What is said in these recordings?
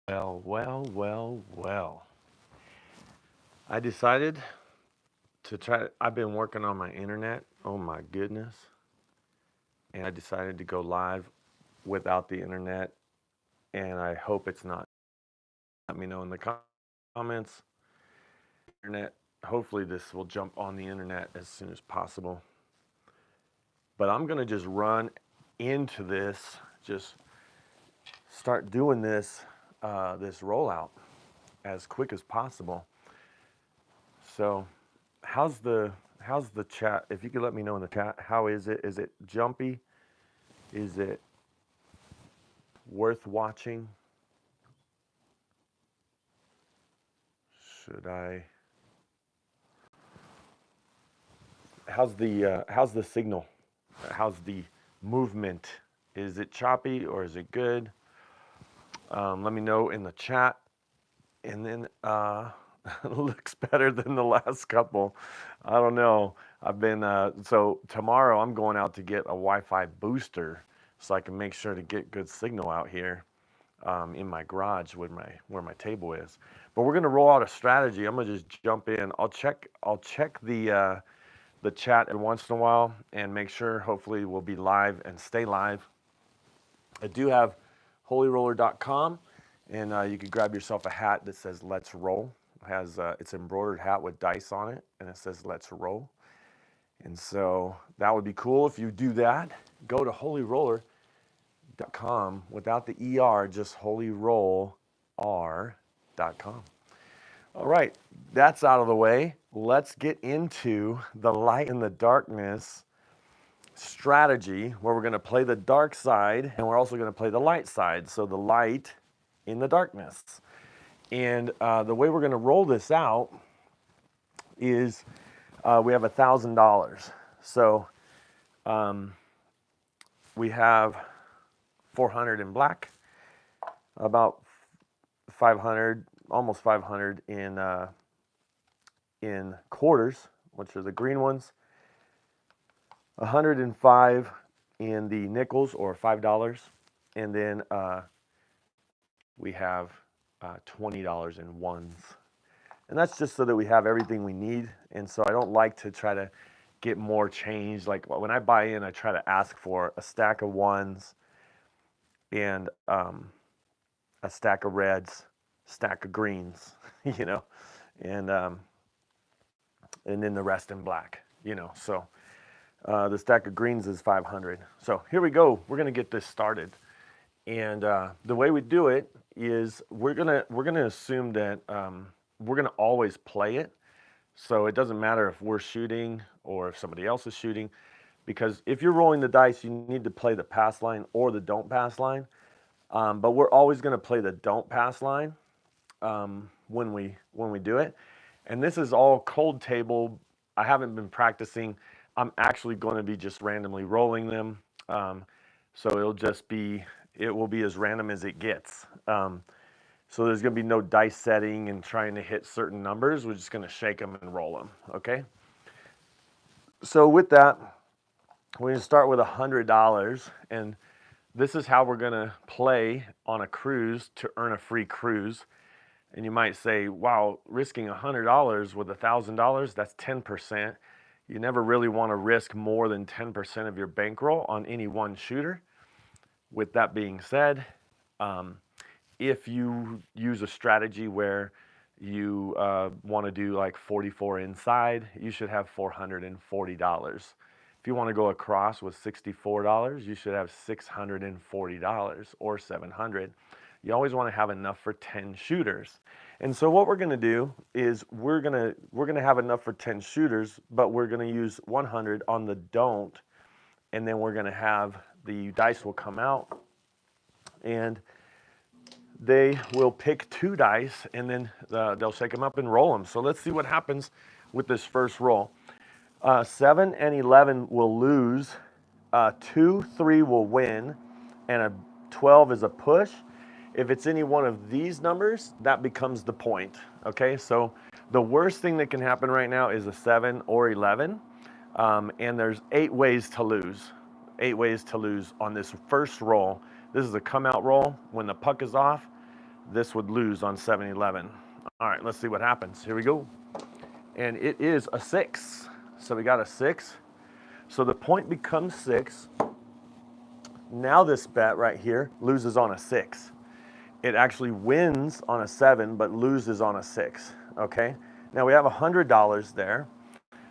Well. I decided to try. I've been working on my internet. Oh my goodness. And I decided to go live without the internet. And I hope it's not. Let me know in the comments. Internet. Hopefully, this will jump on the internet as soon as possible. But I'm going to just run into this, just start doing this rollout as quick as possible. So, how's the chat? If you could let me know in the chat, how is it? Is it jumpy? Is it worth watching? Should I? How's the signal? How's the movement? Is it choppy or is it good? Let me know in the chat. And then looks better than the last couple. I don't know. I've been so tomorrow I'm going out to get a Wi-Fi booster so I can make sure to get good signal out here in my garage where my table is. But we're gonna roll out a strategy. I'm gonna just jump in. I'll check the chat every once in a while and make sure. Hopefully we'll be live and stay live. I do have holyroller.com, and you can grab yourself a hat that says "Let's Roll." It has it's an embroidered hat with dice on it, and it says "Let's Roll." And so that would be cool if you do that. Go to holyroller.com without the ER, just holyrollr.com. All right, that's out of the way. Let's get into the light and the darkness strategy where we're going to play the dark side and we're also going to play the light side. So the light in the darkness. And the way we're going to roll this out is we have $1,000. So we have 400 in black, about 500, almost 500 in quarters, which are the green ones, 105 in the nickels or $5, and then we have $20 in ones. And that's just so that we have everything we need. And so I don't like to try to get more change. Like when I buy in, I try to ask for a stack of ones and a stack of reds, stack of greens, you know, and then the rest in black, you know. So the stack of greens is 500. So here we go. We're gonna get this started, and the way we do it is we're gonna assume that we're gonna always play it. So it doesn't matter if we're shooting or if somebody else is shooting, because if you're rolling the dice, you need to play the pass line or the don't pass line. But we're always gonna play the don't pass line when we do it. And this is all cold table. I haven't been practicing. I'm actually going to be just randomly rolling them. So it will be as random as it gets. So there's going to be no dice setting and trying to hit certain numbers. We're just going to shake them and roll them, okay? So with that, we're going to start with $100, and this is how we're going to play on a cruise to earn a free cruise. And you might say, wow, risking $100 with $1,000, that's 10%. You never really want to risk more than 10% of your bankroll on any one shooter. With that being said, if you use a strategy where you want to do like 44 inside, you should have $440. If you want to go across with $64, you should have $640 or $700. You always want to have enough for 10 shooters. And so what we're going to do is we're going to have enough for 10 shooters, but we're going to use 100 on the don't, and then we're going to have the dice will come out and they will pick 2 dice, and then they'll shake them up and roll them. So let's see what happens with this first roll. 7 and 11 will lose, 2, 3 will win, and a 12 is a push. If it's any one of these numbers, that becomes the point, okay? So the worst thing that can happen right now is a 7 or 11, and there's 8 ways to lose. 8 ways to lose on this first roll. This is a come out roll. When the puck is off, this would lose on 7-11. All right, let's see what happens. Here we go. And it is a 6. So we got a 6. So the point becomes 6. Now this bet right here loses on a 6. It actually wins on a 7, but loses on a 6, okay? Now we have $100 there.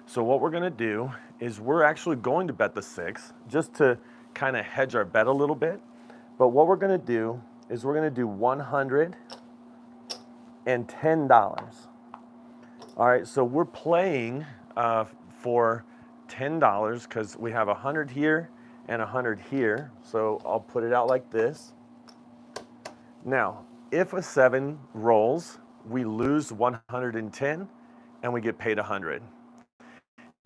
So what we're gonna do is we're actually going to bet the 6 just to kind of hedge our bet a little bit. But what we're gonna do is we're gonna do $110. All right, so we're playing for $10 because we have 100 here and 100 here. So I'll put it out like this. Now, if a 7 rolls, we lose 110 and we get paid 100.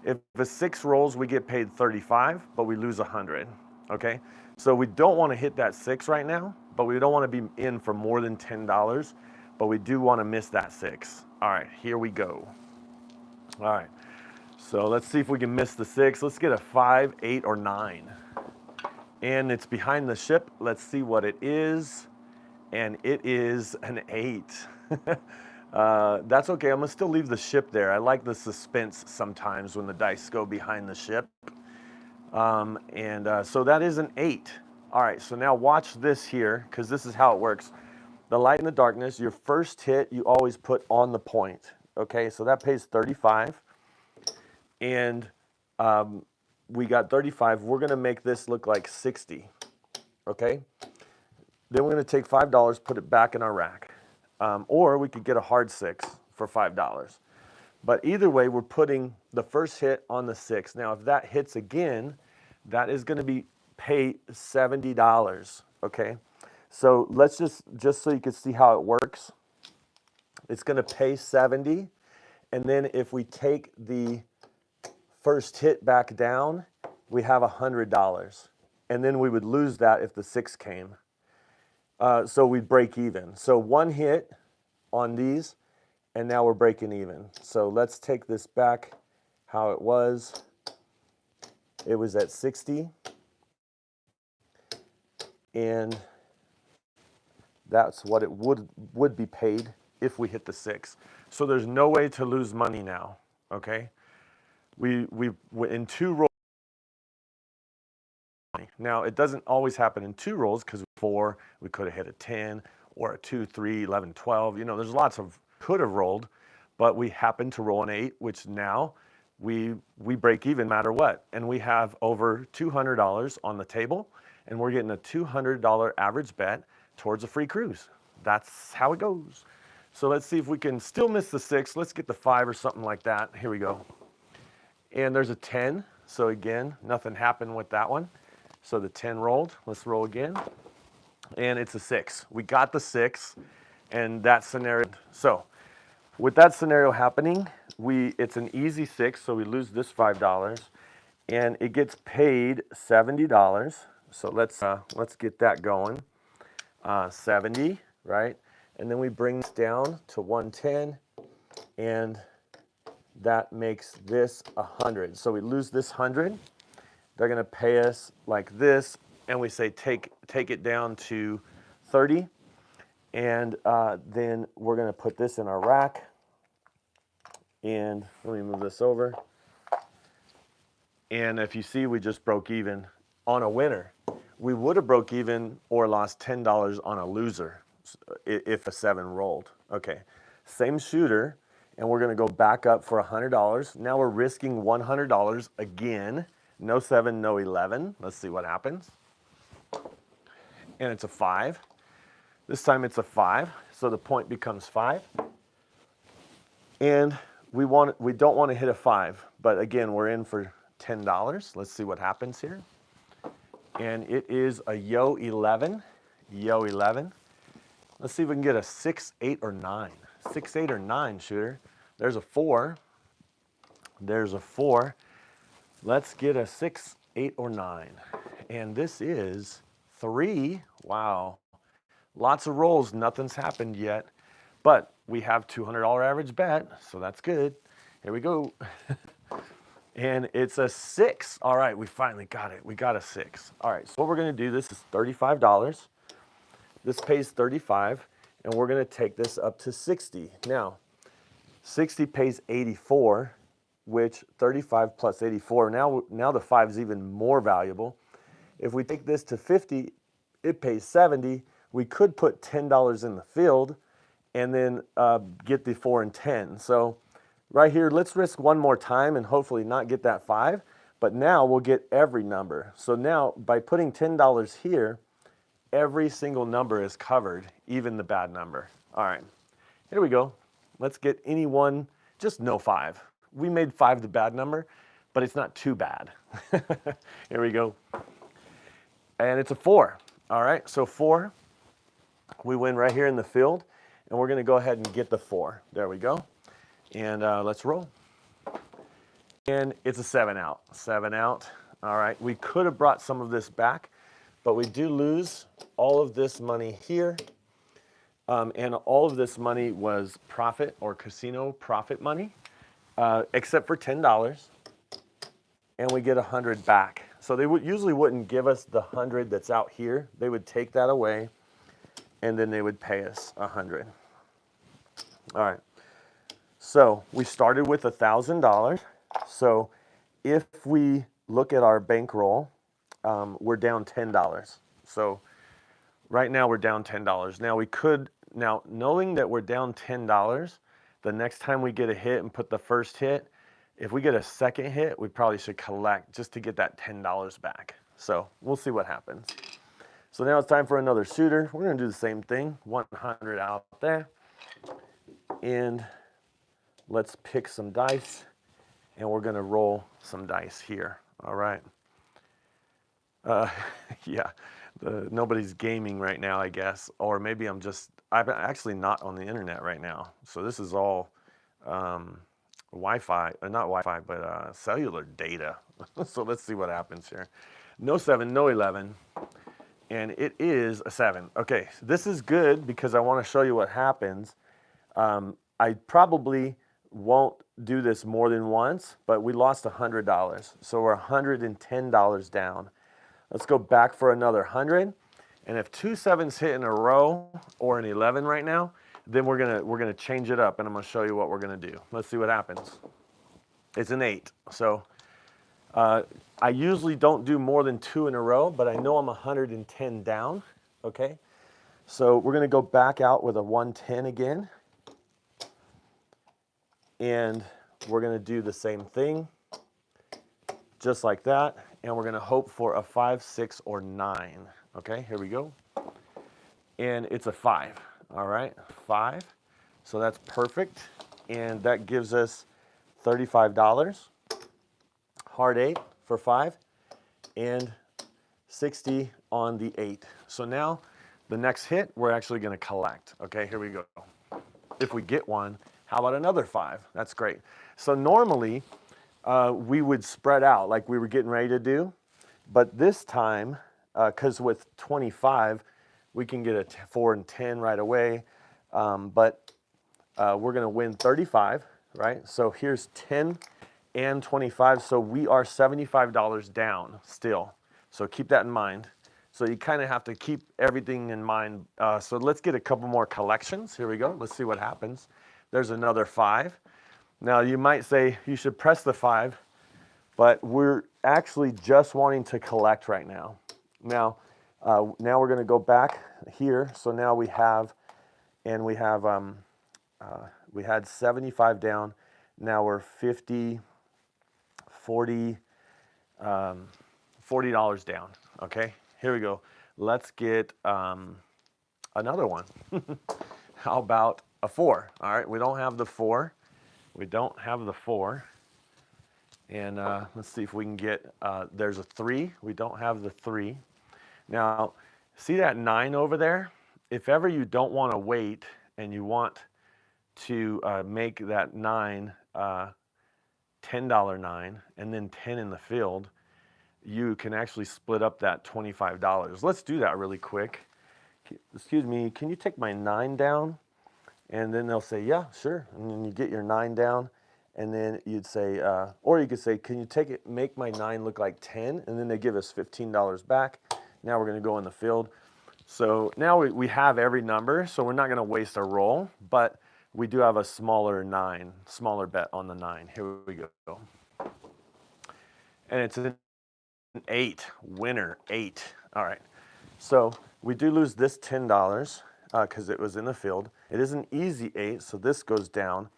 If a 6 rolls, we get paid 35, but we lose 100, okay? So we don't want to hit that 6 right now, but we don't want to be in for more than $10, but we do want to miss that 6. All right, here we go. All right, so let's see if we can miss the 6. Let's get a 5, 8, or 9. And it's behind the ship. Let's see what it is. And it is an 8. That's okay, I'm gonna still leave the ship there. I like the suspense sometimes when the dice go behind the ship. So that is an 8. All right, so now watch this here, because this is how it works. The light and the darkness, your first hit, you always put on the point. Okay, so that pays 35. And we got 35. We're gonna make this look like 60, okay? Then we're gonna take $5, put it back in our rack. Or we could get a hard 6 for $5. But either way, we're putting the first hit on the 6. Now, if that hits again, that is gonna be pay $70, okay? So let's just so you can see how it works, it's gonna pay 70. And then if we take the first hit back down, we have $100. And then we would lose that if the 6 came. So we break even. So one hit on these, and now we're breaking even. So let's take this back how it was. It was at 60. And that's what it would be paid if we hit the 6. So there's no way to lose money now, okay? We in 2 rolls. Now, it doesn't always happen in 2 rolls because 4, we could have hit a 10 or a 2, 3, 11, 12. You know, there's lots of could have rolled, but we happen to roll an 8, which now we break even no matter what. And we have over $200 on the table, and we're getting a $200 average bet towards a free cruise. That's how it goes. So let's see if we can still miss the 6. Let's get the 5 or something like that. Here we go. And there's a 10. So again, nothing happened with that one. So the 10 rolled. Let's roll again. And it's a 6. We got the 6 and that scenario. So with that scenario happening, it's an easy 6, so we lose this $5 and it gets paid $70. So let's get that going. 70, right? And then we bring this down to 110 and that makes this 100. So we lose this 100. They're gonna pay us like this, and we say take it down to 30, and then we're gonna put this in our rack. And let me move this over. And if you see, we just broke even on a winner. We would have broke even or lost $10 on a loser if a 7 rolled. Okay, same shooter, and we're gonna go back up for $100. Now we're risking $100 again. No 7, no 11. Let's see what happens. And it's a 5. This time it's a 5, so the point becomes 5. And we don't want to hit a 5, but again, we're in for $10. Let's see what happens here. And it is a yo 11. Yo 11. Let's see if we can get a 6, 8, or 9. 6, 8, or 9 shooter. There's a 4. There's a 4. Let's get a 6, 8, or 9. And this is 3. Wow. Lots of rolls. Nothing's happened yet. But we have $200 average bet, so that's good. Here we go. And it's a 6. All right, we finally got it. We got a 6. All right, so what we're going to do, this is $35. This pays $35. and we're going to take this up to 60. Now, 60 pays 84, which 35 plus 84, now the 5 is even more valuable. If we take this to 50, it pays 70. We could put $10 in the field and then get the 4 and 10. So right here, let's risk one more time and hopefully not get that 5, but now we'll get every number. So now by putting $10 here, every single number is covered, even the bad number. All right, here we go. Let's get any one, just no 5. We made 5 the bad number, but it's not too bad. Here we go. And it's a 4. All right, so 4, we win right here in the field, and we're gonna go ahead and get the 4. There we go. And let's roll. And it's a 7 out. 7 out. All right, we could have brought some of this back, but we do lose all of this money here. And all of this money was profit or casino profit money, except for $10. And we get 100 back. So they usually wouldn't give us the 100 that's out here. They would take that away, and then they would pay us 100. All right. So we started with $1,000. So if we look at our bankroll, we're down $10. So right now we're down $10. Now knowing that we're down $10, the next time we get a hit and put the first hit, if we get a second hit, we probably should collect just to get that $10 back. So we'll see what happens. So now it's time for another shooter. We're gonna do the same thing, 100 out there. And let's pick some dice, and we're gonna roll some dice here, all right? Yeah, nobody's gaming right now, I guess, or maybe I'm actually not on the internet right now. So this is all Wi-Fi, not Wi-Fi, but cellular data. So let's see what happens here. No 7, no 11, and it is a 7. Okay, this is good because I wanna show you what happens. I probably won't do this more than once, but we lost $100. So we're $110 down. Let's go back for another 100. And if 2 7s hit in a row or an 11 right now, then we're gonna change it up, and I'm gonna show you what we're gonna do. Let's see what happens. It's an 8. So I usually don't do more than 2 in a row, but I know I'm 110 down. Okay. So we're gonna go back out with a 110 again. And we're gonna do the same thing, just like that. And we're gonna hope for a 5, 6, or 9. Okay, here we go. And it's a 5, all right, 5. So that's perfect. And that gives us $35. Hard 8 for 5, and 60 on the 8. So now the next hit, we're actually gonna collect. Okay, here we go. If we get one, how about another 5? That's great. So normally we would spread out like we were getting ready to do, but this time, because with 25, we can get a 4 and 10 right away, but we're gonna win 35, right? So here's 10 and 25, so we are $75 down still. So keep that in mind. So you kind of have to keep everything in mind. So let's get a couple more collections. Here we go, let's see what happens. There's another 5. Now you might say you should press the 5, but we're actually just wanting to collect right now. Now we're gonna go back here. So now we have, we had 75 down. Now we're 50, 40, $40 down, okay? Here we go. Let's get another one. How about a 4? All right, we don't have the 4. We don't have the 4. And let's see if we can get, there's a 3. We don't have the 3. Now, see that 9 over there? If ever you don't want to wait and you want to make that 9 $10 9 and then 10 in the field, you can actually split up that $25. Let's do that really quick. Excuse me, can you take my 9 down? And then they'll say, yeah, sure. And then you get your 9 down, and then you'd say, or you could say, can you take it, make my 9 look like 10? And then they give us $15 back. Now we're gonna go in the field. So now we have every number, so we're not going to waste a roll, but we do have a smaller bet on the 9. Here we go. And it's an 8, winner, 8. All right, so we do lose this $10 because it was in the field. It is an easy 8, so this goes down,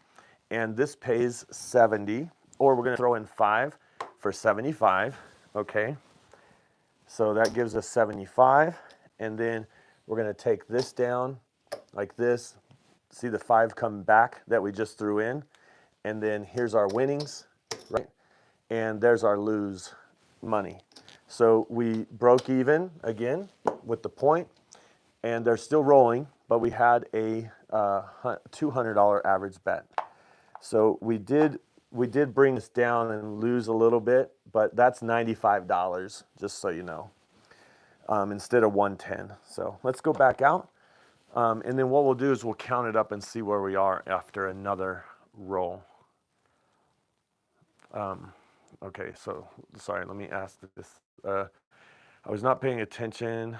and this pays 70, or we're going to throw in 5 for 75, okay? So that gives us 75, and then we're going to take this down like this. See the 5 come back that we just threw in, and then here's our winnings, right? And there's our lose money. So we broke even again with the point, and they're still rolling, but we had a $200 average bet. So we did bring this down and lose a little bit, but that's $95, just so you know, instead of 110. So let's go back out, and then what we'll do is we'll count it up and see where we are after another roll. Okay, so sorry, let me ask this. I was not paying attention.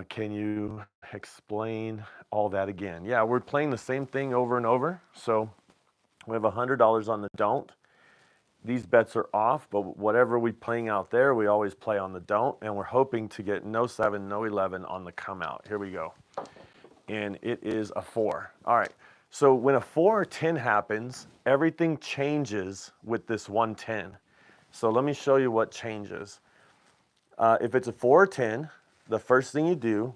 Can you explain all that again? Yeah, we're playing the same thing over and over. So we have $100 on the don't. These bets are off, but whatever we're playing out there, we always play on the don't, and we're hoping to get no 7, no 11 on the come out. Here we go. And it is a 4. All right. So when a 4 or 10 happens, everything changes with this 110. So let me show you what changes. If it's a 4 or 10, the first thing you do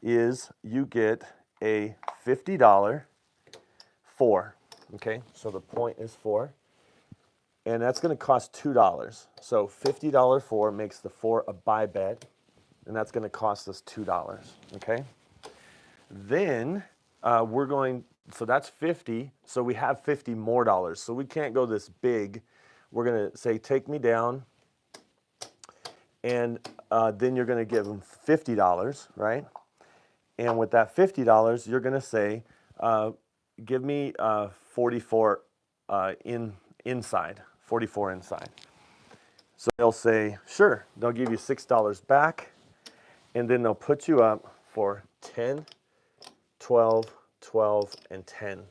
is you get a $50 4. Okay, so the point is 4. And that's going to cost $2. So $50 4 makes the 4 a buy bet, and that's going to cost us $2. Okay. Then we're going. So that's 50. So we have 50 more dollars. So we can't go this big. We're going to say, take me down. And then you're going to give them $50, right? And with that $50, you're going to say, give me 44 inside, 44 inside. So they'll say, sure. They'll give you $6 back, and then they'll put you up for 10, 12, 12, and 10.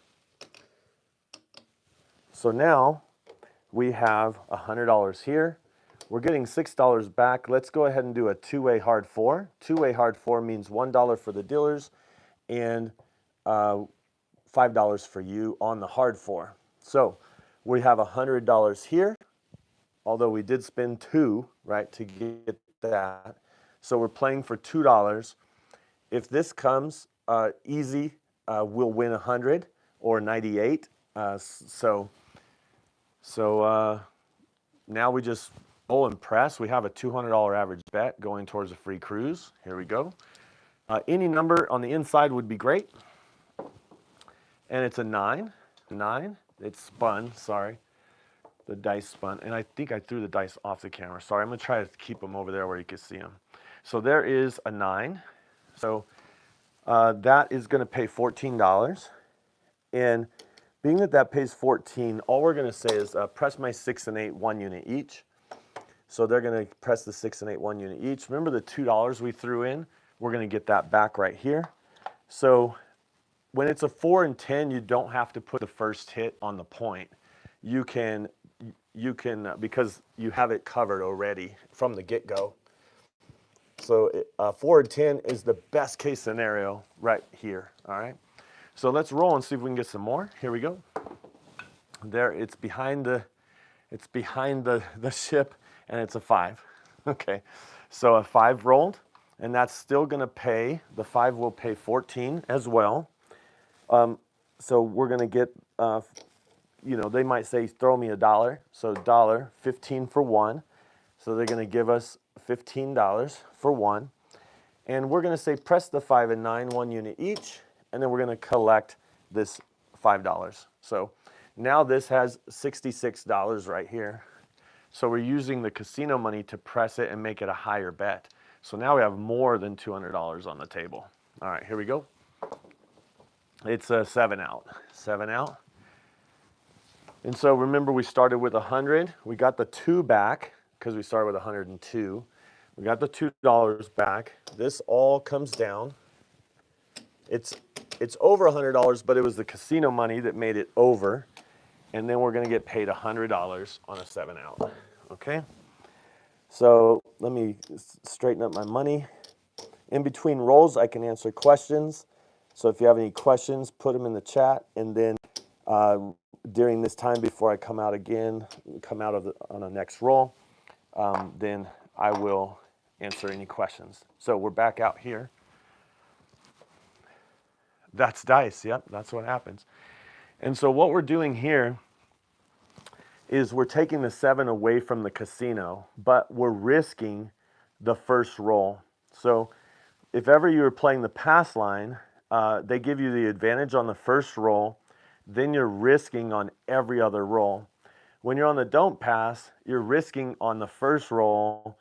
So now we have $100 here. We're getting $6 back. Let's go ahead and do a two-way hard 4. Two-way hard 4 means $1 for the dealers and $5 for you on the hard 4. So we have $100 here, although we did spend 2, right, to get that. So we're playing for $2. If this comes easy, we'll win 100 or 98. So now we just roll and press. We have a $200 average bet going towards a free cruise. Here we go. Any number on the inside would be great. And it's a 9. 9. It spun, sorry. The dice spun. And I think I threw the dice off the camera. Sorry, I'm going to try to keep them over there where you can see them. So there is a 9. So that is going to pay $14. And being that that pays 14, all we're going to say is press my 6 and 8 1 unit each. So they're going to press the 6 and 8 1 unit each. Remember the $2 we threw in? We're going to get that back right here. So when it's a 4 and 10, you don't have to put the first hit on the point. You can because you have it covered already from the get-go. So 4 and 10 is the best case scenario right here. All right. So let's roll and see if we can get some more. Here we go. There, it's behind the ship, and it's a 5. Okay, so a 5 rolled, and that's still going to pay. The 5 will pay 14 as well. So we're going to get, they might say throw me $1. So $1, 15 for 1. So they're going to give us $15 for 1, and we're going to say press the 5 and 9 1 unit each. And then we're going to collect this $5. So now this has $66 right here. So we're using the casino money to press it and make it a higher bet. So now we have more than $200 on the table. All right, here we go. It's a 7 out. 7 out. And so remember we started with 100. We got the 2 back because we started with 102. We got the $2 back. This all comes down. It's over $100, but it was the casino money that made it over. And then we're going to get paid $100 on a 7 out. Okay? So let me straighten up my money. In between rolls, I can answer questions. So if you have any questions, put them in the chat. And then during this time before I come out again, on the next roll, then I will answer any questions. So we're back out here. That's dice. Yep, that's what happens. And so what we're doing here is we're taking the 7 away from the casino, but we're risking the first roll. So if ever you were playing the pass line, they give you the advantage on the first roll, then you're risking on every other roll. When you're on the don't pass, you're risking on the first roll,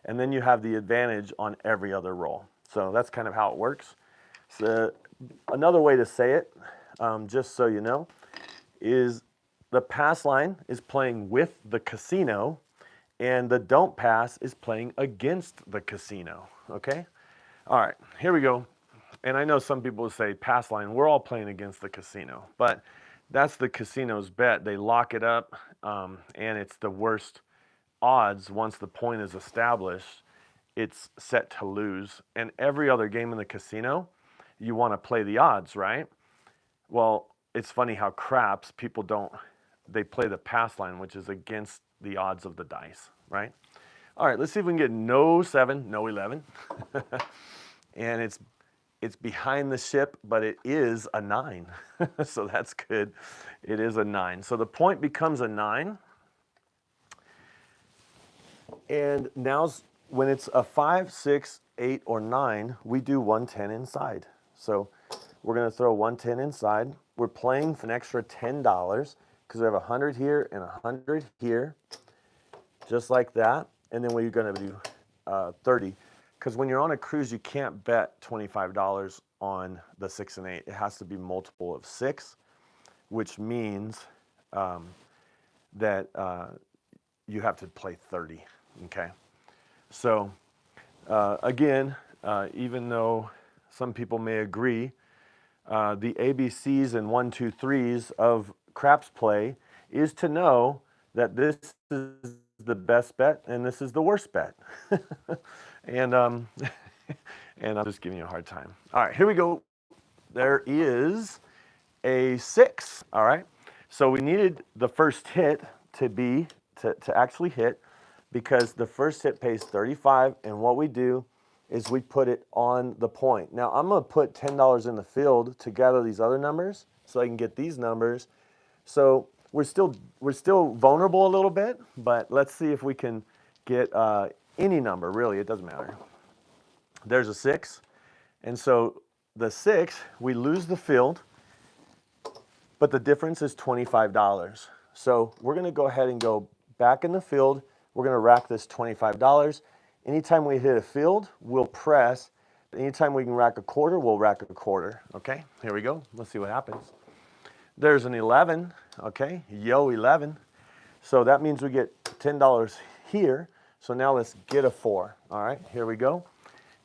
and then you have the advantage on every other roll. So that's kind of how it works. So another way to say it, just so you know, is the pass line is playing with the casino, and the don't pass is playing against the casino, okay? All right, here we go. And I know some people will say pass line, we're all playing against the casino, but that's the casino's bet. They lock it up, and it's the worst odds. Once the point is established, it's set to lose. And every other game in the casino, you want to play the odds, right? Well, it's funny how craps, people don't, they play the pass line, which is against the odds of the dice, right? All right, let's see if we can get no 7, no 11. And it's behind the ship, but it is a 9. So that's good. It is a 9. So the point becomes a 9. And now's when it's a 5, 6, 8, or 9, we do 110 inside. So we're going to throw 110 inside. We're playing for an extra $10 because we have 100 here and 100 here, just like that. And then we're going to do 30. Because when you're on a cruise, you can't bet $25 on the 6 and 8. It has to be multiple of 6, which means that you have to play 30, okay? So again, even though some people may agree, the ABCs and 1, 2, 3s of craps play is to know that this is the best bet and this is the worst bet. And and I'm just giving you a hard time. All right, here we go. There is a 6. All right. So we needed the first hit to actually hit, because the first hit pays 35, and what we do is we put it on the point. Now I'm going to put $10 in the field to gather these other numbers so I can get these numbers. So we're still vulnerable a little bit, but let's see if we can get any number, really, it doesn't matter. There's a 6, and so the 6, we lose the field, but the difference is $25. So we're going to go ahead and go back in the field. We're going to rack this $25. Anytime we hit a field, we'll press. Anytime we can rack a quarter, we'll rack a quarter. Okay, here we go. Let's see what happens. There's an 11, okay, yo 11. So that means we get $10 here. So now let's get a 4. All right, here we go.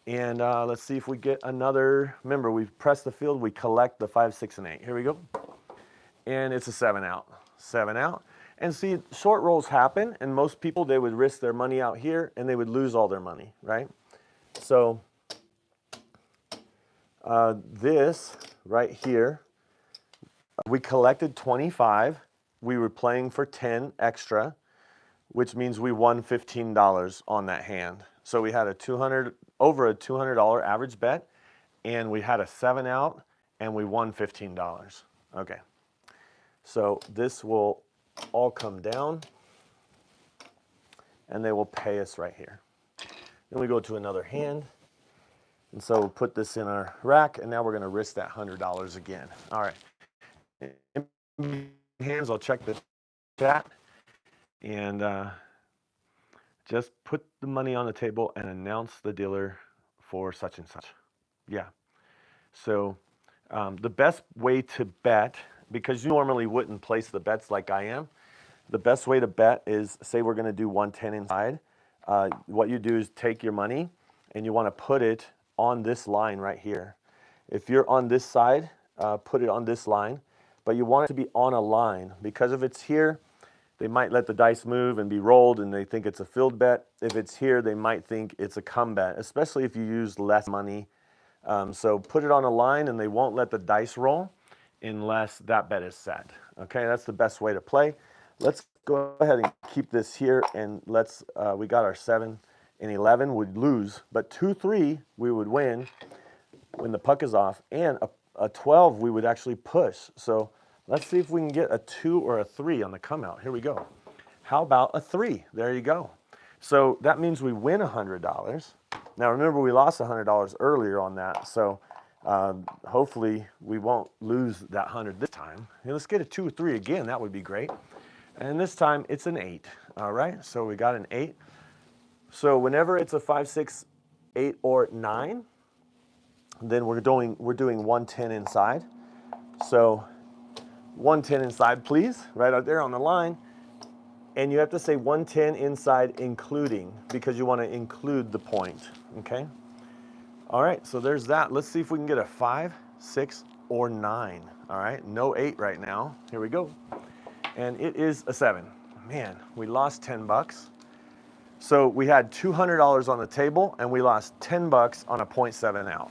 And let's see if we get another. Remember, we've pressed the field. We collect the 5, 6, and 8. Here we go. And it's a 7 out. 7 out. And see, short rolls happen. And most people, they would risk their money out here, and they would lose all their money, right? So this right here, we collected 25. We were playing for 10 extra, which means we won $15 on that hand. So we had over a $200 average bet, and we had a 7 out, and we won $15. Okay, so this will all come down, and they will pay us right here. Then we go to another hand, and so we'll put this in our rack, and now we're going to risk that $100 again. All right, in hands, I'll check the chat. And just put the money on the table and announce the dealer for such and such. Yeah. So the best way to bet, because you normally wouldn't place the bets like I am, the best way to bet is, say we're going to do 110 inside. what you do is take your money and you want to put it on this line right here. If you're on this side, put it on this line, but you want it to be on a line, because if it's here, they might let the dice move and be rolled and they think it's a filled bet. If it's here, they might think it's a come bet, especially if you use less money. So put it on a line and they won't let the dice roll unless that bet is set. Okay, that's the best way to play. Let's go ahead and keep this here, and let's, we got our 7 and 11 would lose, but 2, 3 we would win when the puck is off, and a 12 we would actually push. So let's see if we can get a 2 or a 3 on the come out. Here we go. How about a 3? There you go. So that means we win $100. Now remember, we lost $100 earlier on that, so hopefully we won't lose that 100 this time. And let's get a 2 or 3 again. That would be great. And this time it's an 8. All right, so we got an 8. So whenever it's a 5, 6, 8, or 9, then we're doing 110 inside. So 110 inside, please, right out there on the line. And you have to say 110 inside including, because you want to include the point, okay? All right, so there's that. Let's see if we can get a 5, 6, or 9. All right, no 8 right now. Here we go. And it is a 7. Man, we lost 10 bucks. So we had $200 on the table and we lost 10 bucks on a 0.7 out.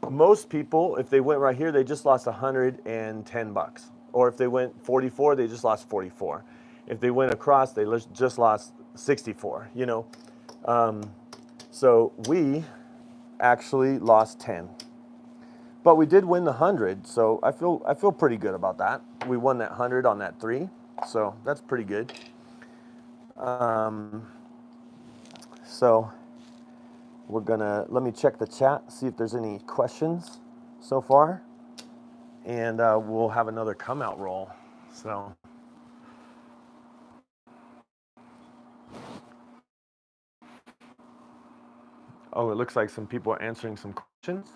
Most people, if they went right here, they just lost 110 bucks. Or if they went 44, they just lost 44. If they went across, they just lost 64, you know. So we actually lost 10. But we did win the 100, so I feel pretty good about that. We won that 100 on that 3, so that's pretty good. So we're gonna, let me check the chat, see if there's any questions so far, and we'll have another come out roll. So oh, it looks like some people are answering some questions.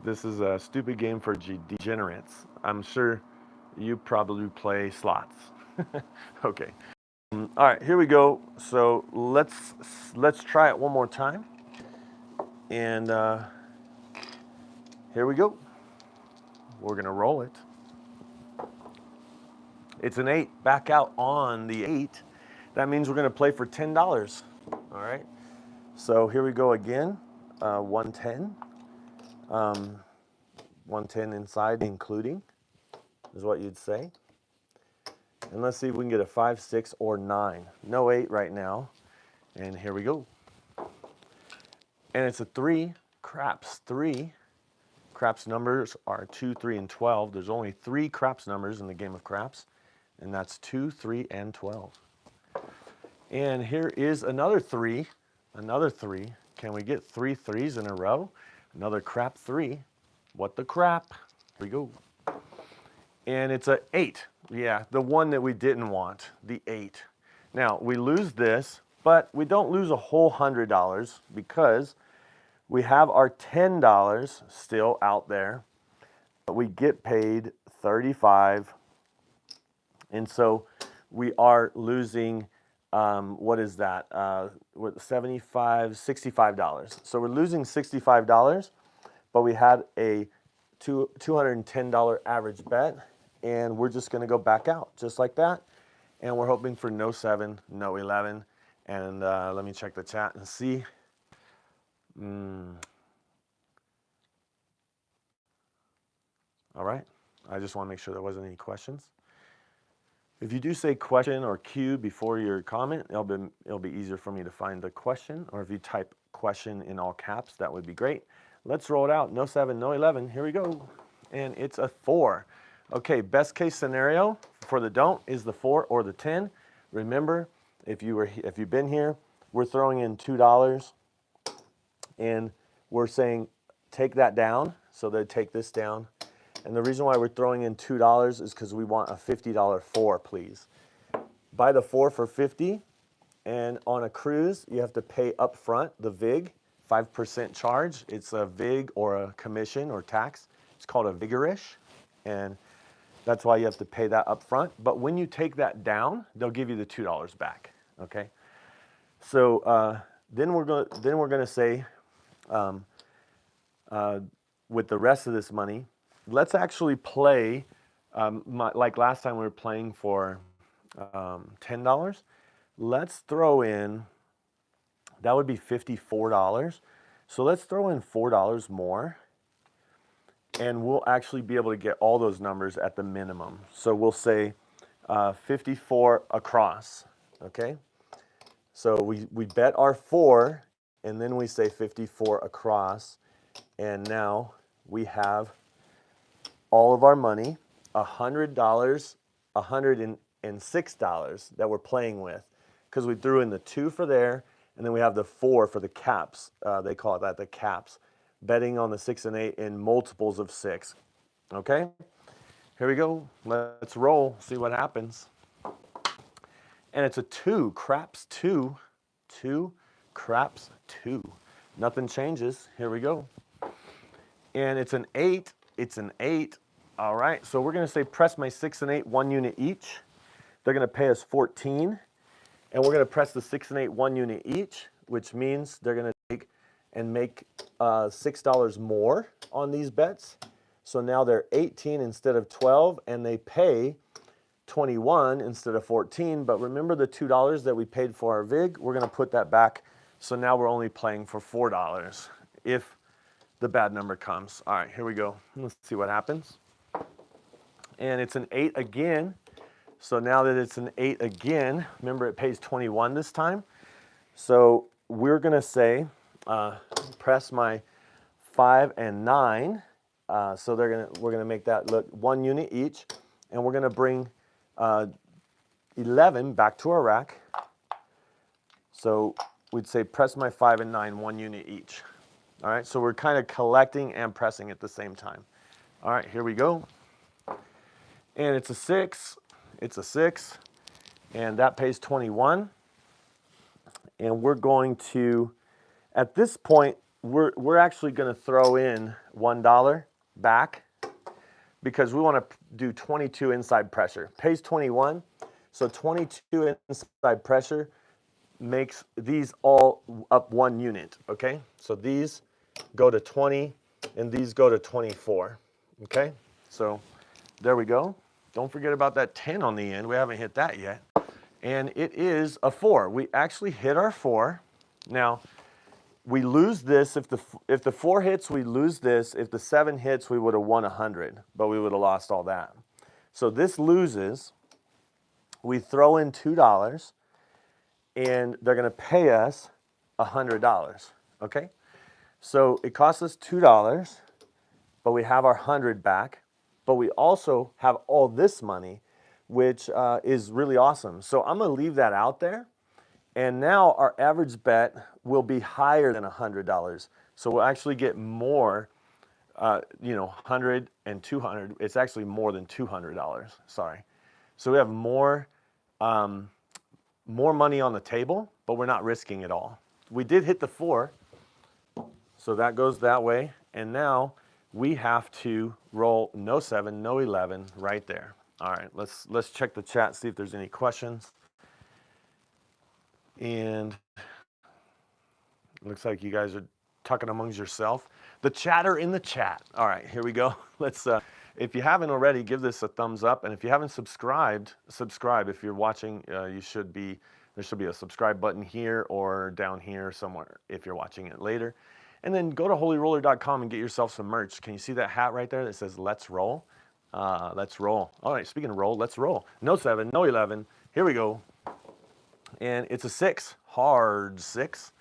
This is a stupid game for degenerates. I'm sure you probably play slots. Okay. All right, here we go. So let's try it one more time. And here we go. We're gonna roll it. It's an 8. Back out on the 8. That means we're gonna play for $10. All right. So here we go again. 110. 110 inside, including, is what you'd say. And let's see if we can get a 5, 6, or 9. No 8 right now. And here we go. And it's a 3, craps 3. Craps numbers are 2, 3, and 12. There's only 3 craps numbers in the game of craps, and that's 2, 3, and 12. And here is another 3. Another 3. Can we get 3 3s in a row? Another crap 3. What the crap? Here we go. And it's a 8. Yeah, the one that we didn't want, the 8. Now, we lose this, but we don't lose a whole $100 because we have our $10 still out there, but we get paid $35. And so we are losing, what is that? $75, $65. So we're losing $65, but we had a $210 average bet, and we're just gonna go back out just like that. And we're hoping for no 7, no 11. And let me check the chat and see. All right, I just wanna make sure there wasn't any questions. If you do say question or Q before your comment, it'll be easier for me to find the question. Or if you type question in all caps, that would be great. Let's roll it out. No 7, no 11. Here we go. And it's a 4. Okay, best case scenario for the don't is the 4 or the 10. Remember, if you've been here, we're throwing in $2 and we're saying take that down. So they take this down. And the reason why we're throwing in $2 is because we want a $50 4, please. Buy the 4 for 50, and on a cruise, you have to pay up front the VIG, 5% charge. It's a VIG or a commission or tax. It's called a vigorish, and That's why you have to pay that up front. But when you take that down, they'll give you the $2 back. Okay. So then we're gonna say, with the rest of this money, let's actually play. Like last time we were playing for $10. Let's throw in. That would be $54. So let's throw in $4 more, and we'll actually be able to get all those numbers at the minimum. So we'll say 54 across, okay? So we bet our 4, and then we say 54 across, and now we have all of our money, $100, $106 that we're playing with, because we threw in the 2 for there, and then we have the 4 for the caps. They call it that, the caps. Betting on the 6 and 8 in multiples of 6. Okay? Here we go. Let's roll, see what happens. And it's a 2, craps 2. 2, craps 2. Nothing changes. Here we go. And it's an 8. It's an 8. All right, so we're going to say press my 6 and 8, 1 unit each. They're going to pay us 14. And we're going to press the 6 and 8, 1 unit each, which means they're going to take and make $6 more on these bets. So now they're 18 instead of 12, and they pay 21 instead of 14. But remember the $2 that we paid for our VIG? We're going to put that back. So now we're only playing for $4 if the bad number comes. All right, here we go. Let's see what happens. And it's an 8 again. So now that it's an 8 again, remember it pays 21 this time. So we're going to say, press my 5 and 9. So we're going to make that look 1 unit each. And we're going to bring 11 back to our rack. So we'd say press my 5 and 9, 1 unit each. All right, so we're kind of collecting and pressing at the same time. All right, here we go. And it's a 6. It's a 6, and that pays 21. And we're going to, at this point, we're actually going to throw in $1 back because we want to do 22 inside pressure. Pays 21, so 22 inside pressure makes these all up 1 unit, okay? So these go to 20, and these go to 24, okay? So there we go. Don't forget about that 10 on the end. We haven't hit that yet. And it is a 4. We actually hit our 4. Now, we lose this. If the 4 hits, we lose this. If the 7 hits, we would have won 100, but we would have lost all that. So this loses. We throw in $2, and they're going to pay us $100, okay? So it costs us $2, but we have our 100 back. But we also have all this money, which is really awesome. So I'm going to leave that out there. And now our average bet will be higher than $100. So we'll actually get more, 100 and 200. It's actually more than $200, sorry. So we have more money on the table, but we're not risking it all. We did hit the 4, so that goes that way. And now we have to roll no 7, no 11 right there. All right, let's check the chat, see if there's any questions. And it looks like you guys are talking amongst yourself. The chatter in the chat. All right, here we go. Let's, if you haven't already, give this a thumbs up. And if you haven't subscribed, subscribe. If you're watching, there should be a subscribe button here or down here somewhere if you're watching it later. And then go to holyroller.com and get yourself some merch. Can you see that hat right there that says let's roll? Let's roll. All right, speaking of roll, let's roll. No 7, no 11. Here we go. And it's a 6, hard 6.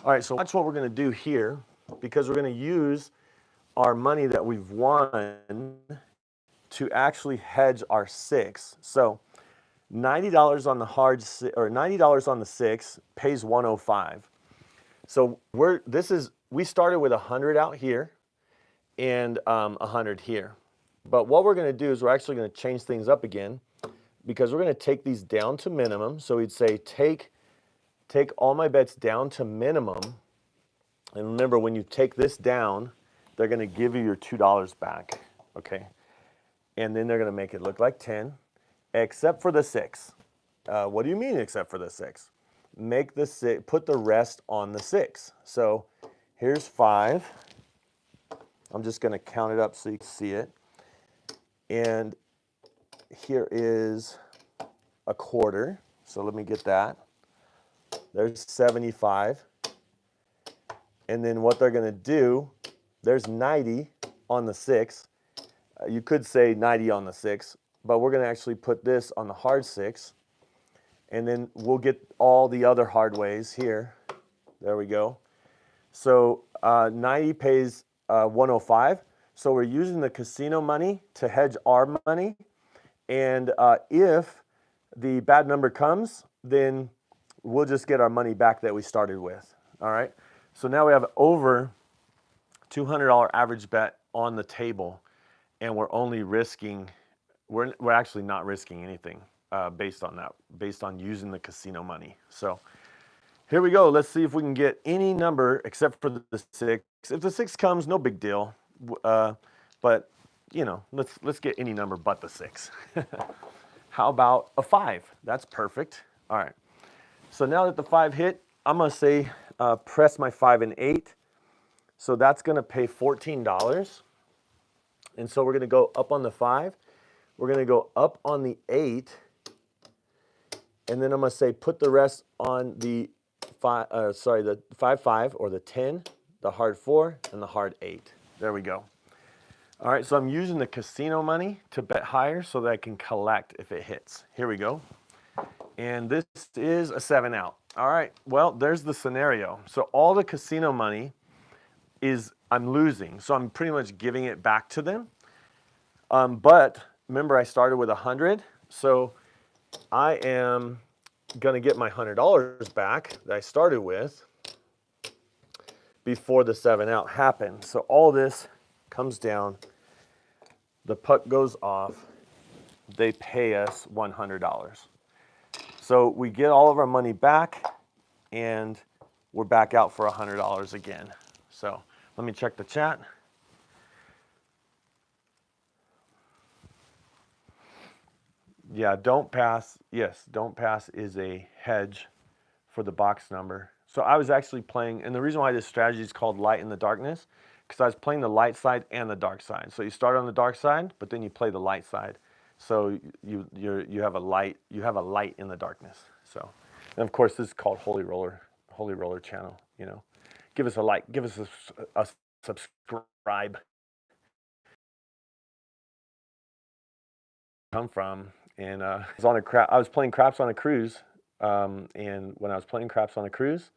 All right, so watch what we're going to do here, because we're going to use our money that we've won to actually hedge our 6. So $90 on the hard, or $90 on the 6 pays 105. So we started with 100 out here and 100 here. But what we're going to do is we're actually going to change things up again, because we're going to take these down to minimum. So we'd say take all my bets down to minimum. And remember, when you take this down, they're going to give you your $2 back, okay? and then they're going to make it look like 10, except for the 6. What do you mean except for the 6? Make the 6, put the rest on the 6. So here's 5. I'm just going to count it up so you can see it. And here is a quarter. So let me get that. There's 75. And then what they're going to do, there's 90 on the 6. You could say 90 on the 6, but we're going to actually put this on the hard 6. And then we'll get all the other hard ways here. There we go. So 90 pays 105. So we're using the casino money to hedge our money. And if the bad number comes, then we'll just get our money back that we started with. All right. So now we have over $200 average bet on the table, and we're only risking, we're actually not risking anything based on that, based on using the casino money. So here we go. Let's see if we can get any number except for the 6. If the 6 comes, no big deal. But you know, let's get any number but the 6. How about a 5? That's perfect. All right. So now that the 5 hit, I'm gonna say press my 5 and 8. So that's gonna pay $14. And so we're gonna go up on the 5. We're gonna go up on the 8. And then I'm gonna say put the rest on the the 5-5 or the 10, the hard 4, and the hard 8. There we go. All right, so I'm using the casino money to bet higher so that I can collect if it hits. Here we go. And this is a 7 out. All right, well, there's the scenario. So all the casino money is I'm losing. So I'm pretty much giving it back to them. But remember I started with 100. So I am gonna get my $100 back that I started with before the 7 out happened. So all this comes down, the puck goes off, they pay us $100. So we get all of our money back and we're back out for $100 again. So let me check the chat. Yeah, don't pass. Yes, don't pass is a hedge for the box number. So I was actually playing, and the reason why this strategy is called light in the darkness, because I was playing the light side and the dark side. So you start on the dark side, but then you play the light side. So you have a light in the darkness. So, and of course this is called Holy Roller channel. You know, give us a like, give us a subscribe. Come from, and I was playing craps on a cruise, and when I was playing craps on a cruise,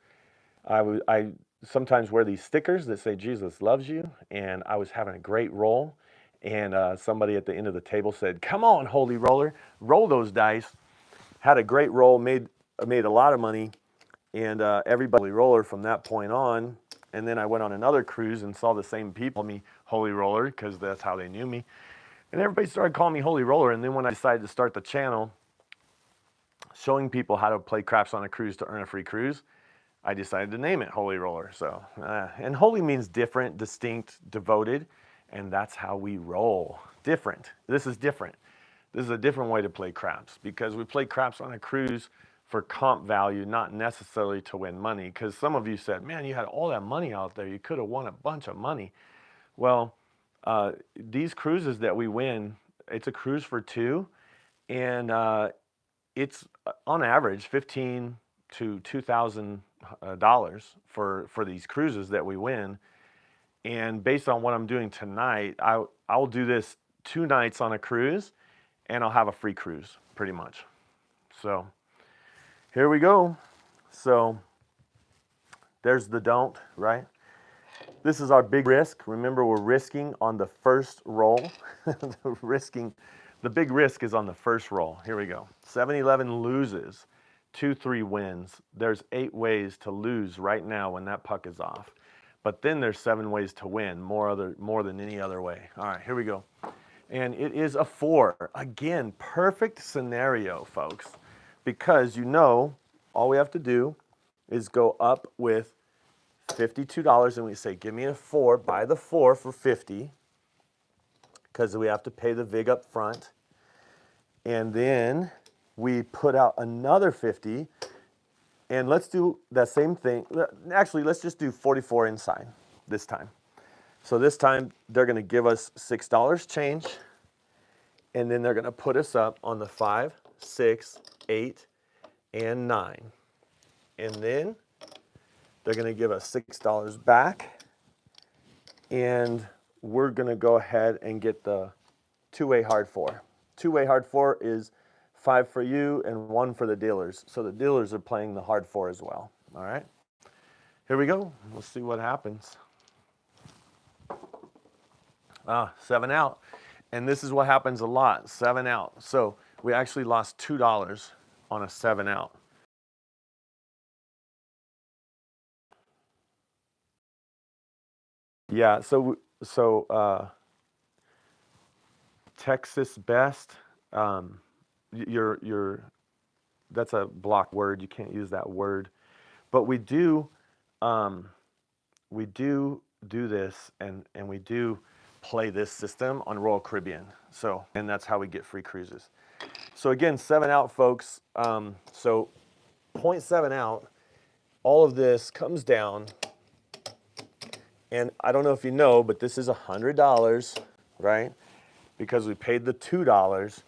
I sometimes wear these stickers that say Jesus loves you, and I was having a great roll, and somebody at the end of the table said, "Come on, Holy Roller, roll those dice." Had a great roll, made a lot of money, and everybody roller from that point on. And then I went on another cruise and saw the same people call me Holy Roller because that's how they knew me. And everybody started calling me Holy Roller. And then when I decided to start the channel, showing people how to play craps on a cruise to earn a free cruise, I decided to name it Holy Roller. So, and holy means different, distinct, devoted, and that's how we roll. Different. This is different. This is a different way to play craps because we play craps on a cruise for comp value, not necessarily to win money. Because some of you said, man, you had all that money out there. You could have won a bunch of money. Well, these cruises that we win, it's a cruise for 2, and it's on average $1,500 to $2,000 for these cruises that we win. And based on what I'm doing tonight, I'll do this 2 nights on a cruise, and I'll have a free cruise, pretty much. So here we go. So there's the don't, right? This is our big risk. Remember, we're risking on the first roll. The big risk is on the first roll. Here we go. 7-11 loses, 2-3 wins. There's 8 ways to lose right now when that puck is off. But then there's 7 ways to win, more than any other way. All right, here we go. And it is a 4. Again, perfect scenario, folks, because you know all we have to do is go up with $52 and we say, give me a 4, buy the 4 for 50, because we have to pay the vig up front. And then we put out another 50. And let's do that same thing. Actually, let's just do 44 inside this time. So this time they're going to give us $6 change, and then they're going to put us up on the 5, 6, 8, and 9. And then they're going to give us $6 back, and we're going to go ahead and get the two-way hard 4. Two-way hard 4 is 5 for you and 1 for the dealers. So the dealers are playing the hard 4 as well. All right, here we go. We'll see what happens. 7 out. And this is what happens a lot, 7 out. So we actually lost $2 on a 7 out. Yeah, so Texas best, that's a block word. You can't use that word. But we do this, and we do play this system on Royal Caribbean. So, and that's how we get free cruises. So again, 7 out, folks. So 0.7 out, all of this comes down. And I don't know if you know, but this is $100, right? Because we paid the $2.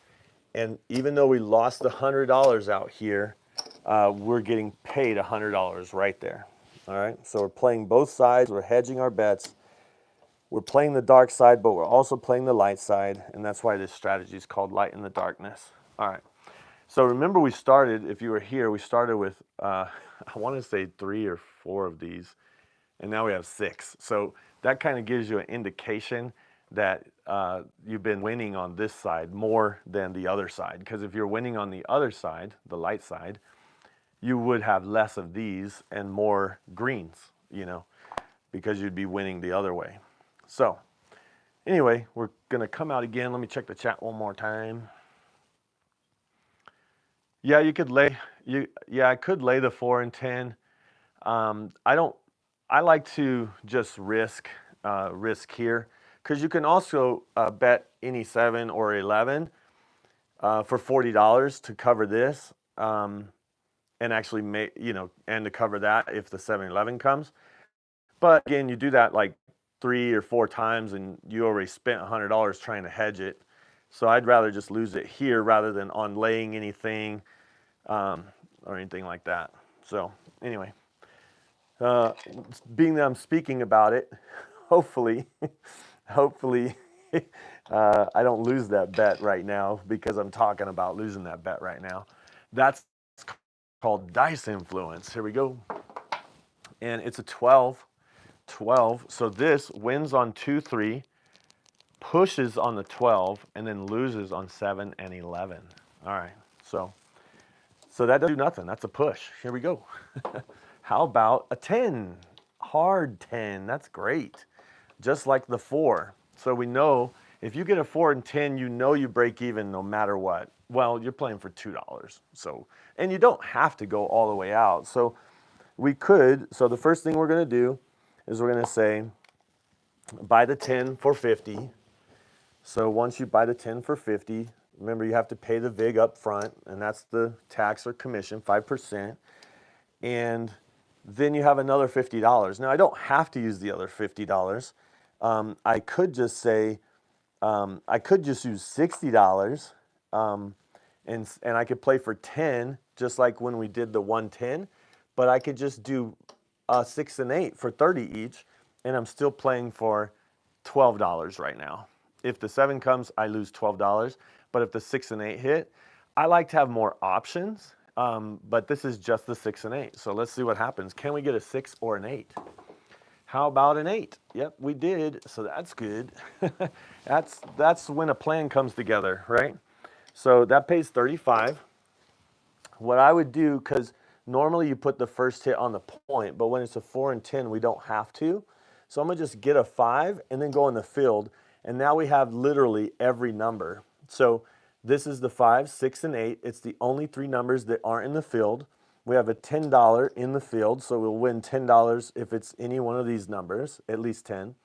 And even though we lost the $100 out here, we're getting paid $100 right there. All right, so we're playing both sides. We're hedging our bets. We're playing the dark side, but we're also playing the light side. And that's why this strategy is called light in the darkness. All right, so remember we started, if you were here, we started with, I want to say 3 or 4 of these. And now we have 6. So that kind of gives you an indication that you've been winning on this side more than the other side. Because if you're winning on the other side, the light side, you would have less of these and more greens, you know, because you'd be winning the other way. So anyway, we're going to come out again. Let me check the chat one more time. Yeah, you could lay, I could lay the 4 and 10. I like to just risk here, because you can also bet any 7 or 11 for $40 to cover this, and actually make, you know, and to cover that if the 7-11 comes. But again, you do that like 3 or 4 times, and you already spent $100 trying to hedge it. So I'd rather just lose it here rather than on laying anything or anything like that. So anyway. Being that I'm speaking about it, hopefully I don't lose that bet right now, because I'm talking about losing that bet right now. That's called dice influence. Here we go. And it's a 12. So this wins on 2, 3, pushes on the 12, and then loses on 7 and 11. All right, so that doesn't do nothing. That's a push. Here we go. How about a 10? Hard 10, that's great. Just like the 4. So we know if you get a 4 and 10, you know you break even no matter what. Well, you're playing for $2. So, and you don't have to go all the way out. So we could, so the first thing we're gonna do is we're gonna say, buy the 10 for 50. So once you buy the 10 for 50, remember you have to pay the vig up front, and that's the tax or commission, 5%. And then you have another $50. Now, I don't have to use the other $50. I could just say, I could just use $60, and I could play for 10, just like when we did the 110. But I could just do 6 and 8 for 30 each, and I'm still playing for $12 right now. If the 7 comes, I lose $12. But if the 6 and 8 hit, I like to have more options. But this is just the 6 and 8. So let's see what happens. Can we get a 6 or an 8? How about an 8? Yep, we did. So that's good. that's when a plan comes together, right? So that pays 35. What I would do, because normally you put the first hit on the point, but when it's a 4 and 10, we don't have to. So I'm going to just get a 5 and then go in the field. And now we have literally every number. So this is the 5, 6, and 8. It's the only 3 numbers that aren't in the field. We have a $10 in the field, so we'll win $10 if it's any one of these numbers, at least 10.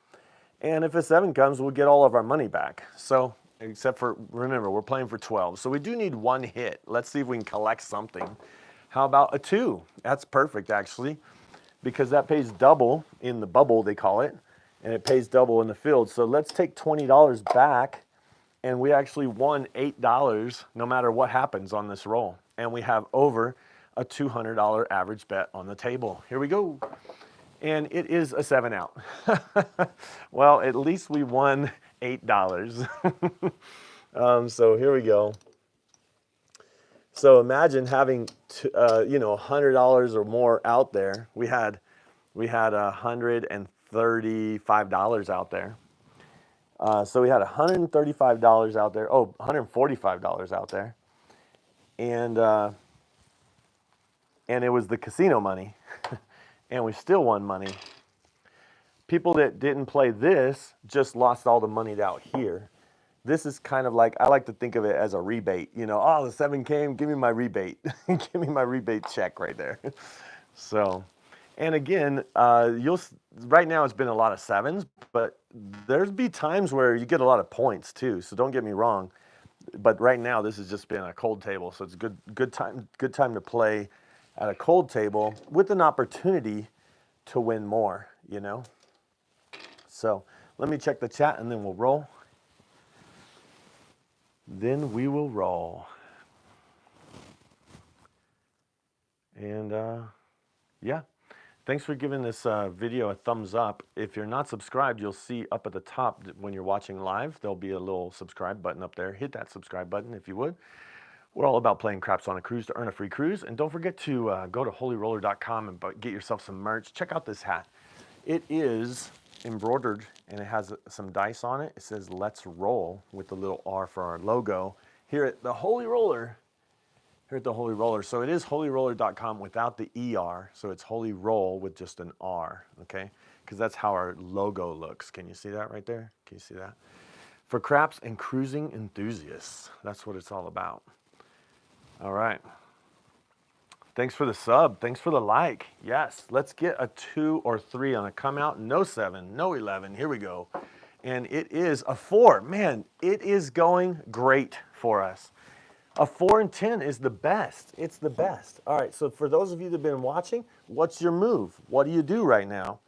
And if a 7 comes, we'll get all of our money back. So, except for, remember, we're playing for 12. So we do need 1 hit. Let's see if we can collect something. How about a 2? That's perfect, actually, because that pays double in the bubble, they call it, and it pays double in the field. So let's take $20 back, and we actually won $8 no matter what happens on this roll. And we have over a $200 average bet on the table. Here we go. And it is a 7 out. Well, at least we won $8. So here we go. So imagine having, you know, $100 or more out there. We had $135 out there. So we had $135 out there. Oh, $145 out there, and it was the casino money, and we still won money. People that didn't play this just lost all the money out here. This is kind of like, I like to think of it as a rebate. You know, oh, the 7 came, give me my rebate. Give me my rebate check right there. So, and again, right now it's been a lot of 7s, but there's be times where you get a lot of points too. So don't get me wrong. But right now this has just been a cold table. So it's a good time to play at a cold table with an opportunity to win more, you know? So let me check the chat and then we'll roll. Then we will roll. And yeah, thanks for giving this video a thumbs up. If you're not subscribed, you'll see up at the top when you're watching live, there'll be a little subscribe button up there. Hit that subscribe button if you would. We're all about playing craps on a cruise to earn a free cruise. And don't forget to go to holyroller.com and get yourself some merch. Check out this hat. It is embroidered and it has some dice on it. It says "Let's Roll" with the little R for our logo here at the Holy Roller. So it is holyroller.com without the ER. So it's Holy Roll with just an R, okay? Because that's how our logo looks. Can you see that right there? Can you see that? For craps and cruising enthusiasts. That's what it's all about. All right. Thanks for the sub. Thanks for the like. Yes, let's get a 2 or 3 on a come out. No 7, no 11. Here we go. And it is a 4. Man, it is going great for us. A 4 and 10 is the best. It's the best. All right, so for those of you that have been watching, what's your move? What do you do right now?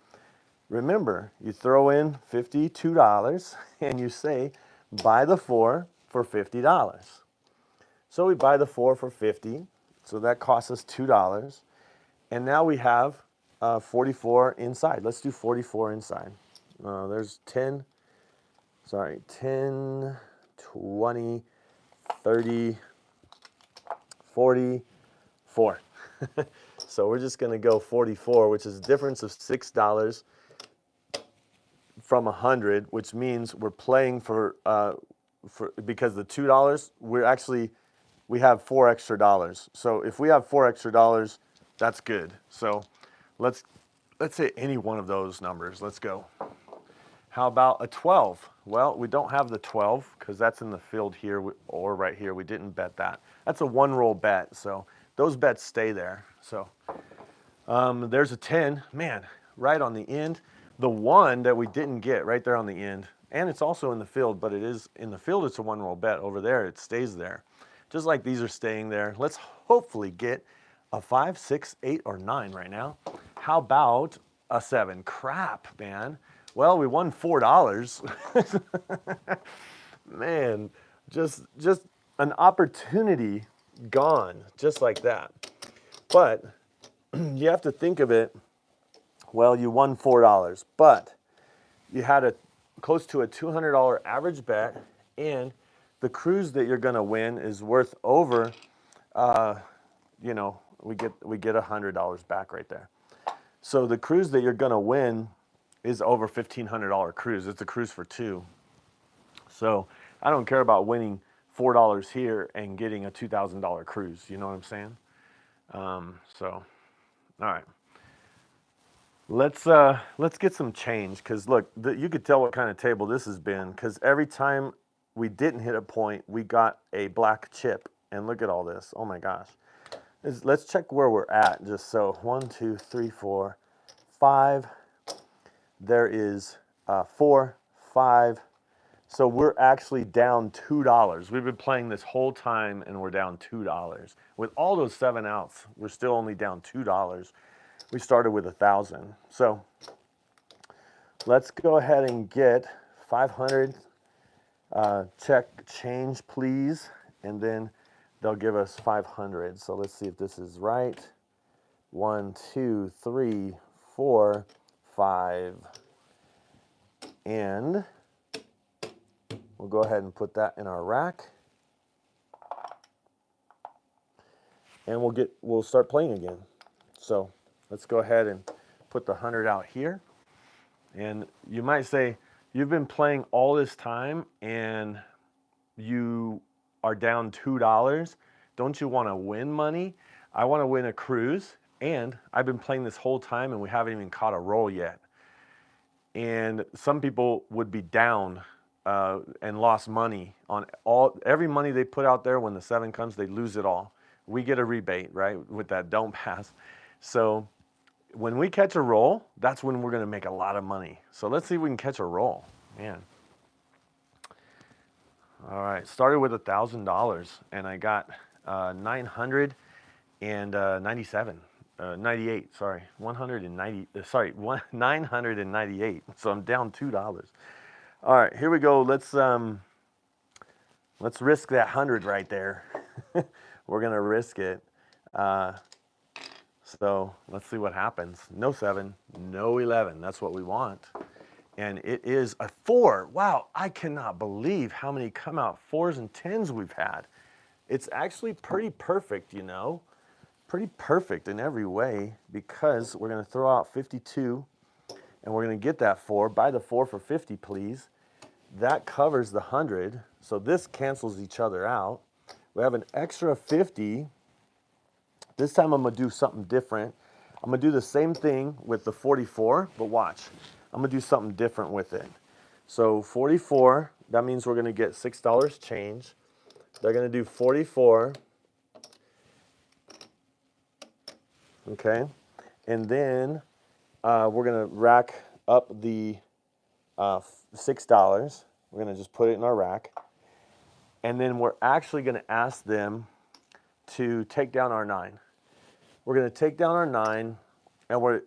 Remember, you throw in $52 and you say, buy the 4 for $50. So we buy the 4 for $50. So that costs us $2. And now we have 44 inside. Let's do 44 inside. There's 10, 20, 30, 44. So we're just going to go 44, which is a difference of $6 from 100, which means we're playing for because the $2, we have $4 extra. So if we have $4 extra, that's good. So let's say any one of those numbers. Let's go. How about a 12? Well, we don't have the 12 because that's in the field here or right here. We didn't bet that. That's a 1 roll bet. So those bets stay there. So there's a 10. Man, right on the end. The 1 that we didn't get right there on the end. And it's also in the field, but it is in the field. It's a 1 roll bet. Over there, it stays there. Just like these are staying there. Let's hopefully get a 5, 6, 8, or 9 right now. How about a 7? Crap, man. Well, we won $4. Man, just an opportunity gone, just like that. But you have to think of it, well, you won $4, but you had close to a $200 average bet, and the cruise that you're going to win is worth over, you know, we get $100 back right there. So the cruise that you're going to win is over $1,500 cruise. It's a cruise for 2. So I don't care about winning $4 here and getting a $2,000 cruise. You know what I'm saying? So, all right. Let's get some change, because look, you could tell what kind of table this has been, because every time we didn't hit a point, we got a black chip. And look at all this. Oh my gosh. Let's check where we're at. Just so 1, 2, 3, 4, 5. There is 4, 5. So we're actually down $2. We've been playing this whole time and we're down $2. With all those 7 outs, we're still only down $2. We started with 1,000. So let's go ahead and get 500. Check change, please. And then they'll give us 500. So let's see if this is right. 1, 2, 3, 4, 5. And we'll go ahead and put that in our rack. And we'll start playing again. So let's go ahead and put the 100 out here. And you might say, you've been playing all this time and you are down $2. Don't you want to win money? I want to win a cruise. And I've been playing this whole time and we haven't even caught a roll yet. And some people would be down and lost money on every money they put out there. When the 7 comes, they lose it all. We get a rebate, right, with that don't pass. So when we catch a roll, that's when we're going to make a lot of money. So let's see if we can catch a roll. Man. All right, started with $1,000 and I got 997. 98, sorry, 998. So I'm down $2. All right, here we go. Let's risk that 100 right there. We're gonna risk it. So let's see what happens. No 7, no 11. That's what we want. And it is a 4. Wow, I cannot believe how many come out 4s and 10s we've had. It's actually pretty perfect, you know. Pretty perfect in every way, because we're going to throw out 52 and we're going to get that 4. Buy the 4 for 50, please. That covers the 100. So this cancels each other out. We have an extra 50. This time I'm going to do something different. I'm going to do the same thing with the 44, but watch. I'm going to do something different with it. So 44, that means we're going to get $6 change. They're going to do 44. Okay, and then we're going to rack up the $6. We're going to just put it in our rack. And then we're actually going to ask them to take down our 9. We're going to take down our 9,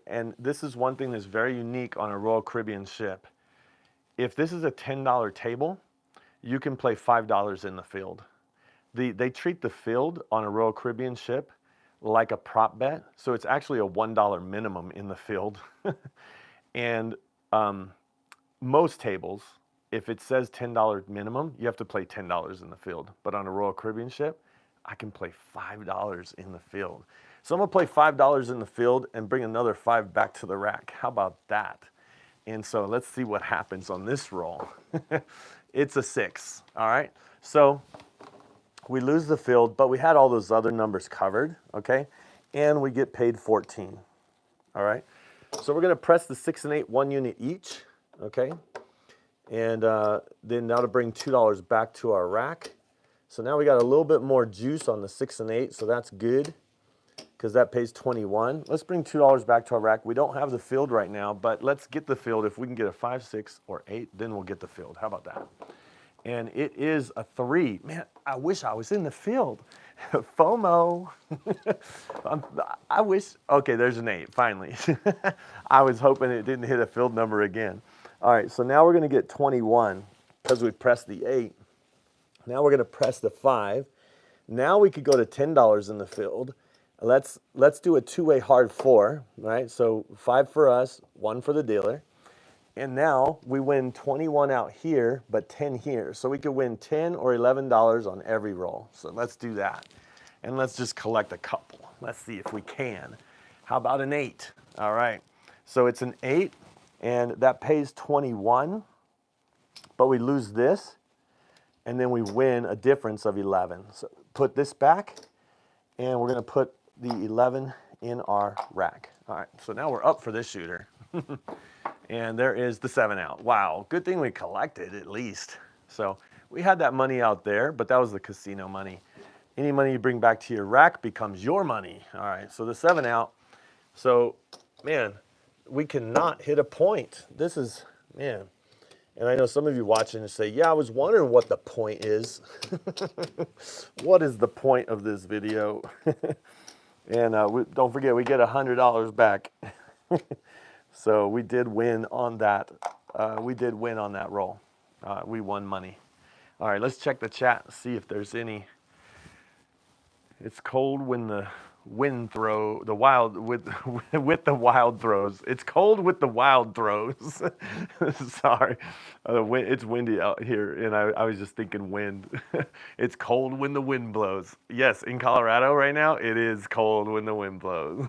and this is one thing that's very unique on a Royal Caribbean ship. If this is a $10 table, you can play $5 in the field. They treat the field on a Royal Caribbean ship like a prop bet. So it's actually a $1 minimum in the field. And most tables, if it says $10 minimum, you have to play $10 in the field. But on a Royal Caribbean ship, I can play $5 in the field. So I'm gonna play $5 in the field and bring another 5 back to the rack. How about that? And so let's see what happens on this roll. It's a 6, all right? So we lose the field, but we had all those other numbers covered, okay? And we get paid 14, all right? So we're gonna press the 6 and 8, 1 unit each, okay? And then now to bring $2 back to our rack. So now we got a little bit more juice on the 6 and 8, so that's good, because that pays 21. Let's bring $2 back to our rack. We don't have the field right now, but let's get the field. If we can get a 5, 6, or 8, then we'll get the field. How about that? And it is a 3. Man, I wish I was in the field. FOMO. I wish, okay, there's an 8, finally. I was hoping it didn't hit a field number again. All right, so now we're gonna get 21 because we pressed the 8. Now we're gonna press the 5. Now we could go to $10 in the field. Let's do a 2-way hard 4, right? So 5 for us, 1 for the dealer. And now we win 21 out here, but 10 here. So we could win $10 or $11 on every roll. So let's do that. And let's just collect a couple. Let's see if we can. How about an 8? All right. So it's an 8, and that pays 21, but we lose this, and then we win a difference of 11. So put this back, and we're going to put the 11 in our rack. All right. So now we're up for this shooter. And there is the 7 out. Wow, good thing we collected at least. So we had that money out there, but that was the casino money. Any money you bring back to your rack becomes your money. All right, so the 7 out. So, man, we cannot hit a point. This is Man. And I know some of you watching say, yeah, I was wondering what the point is. What is the point of this video? And don't forget, we get $100 back. So we did win on that. We did win on that roll. We won money. All right, let's check the chat and see if there's any. It's cold when the wind throw the wild with with the wild throws. It's cold with the wild throws. Sorry, it's windy out here, and I was just thinking wind. It's cold when the wind blows. Yes, in Colorado right now, it is cold when the wind blows.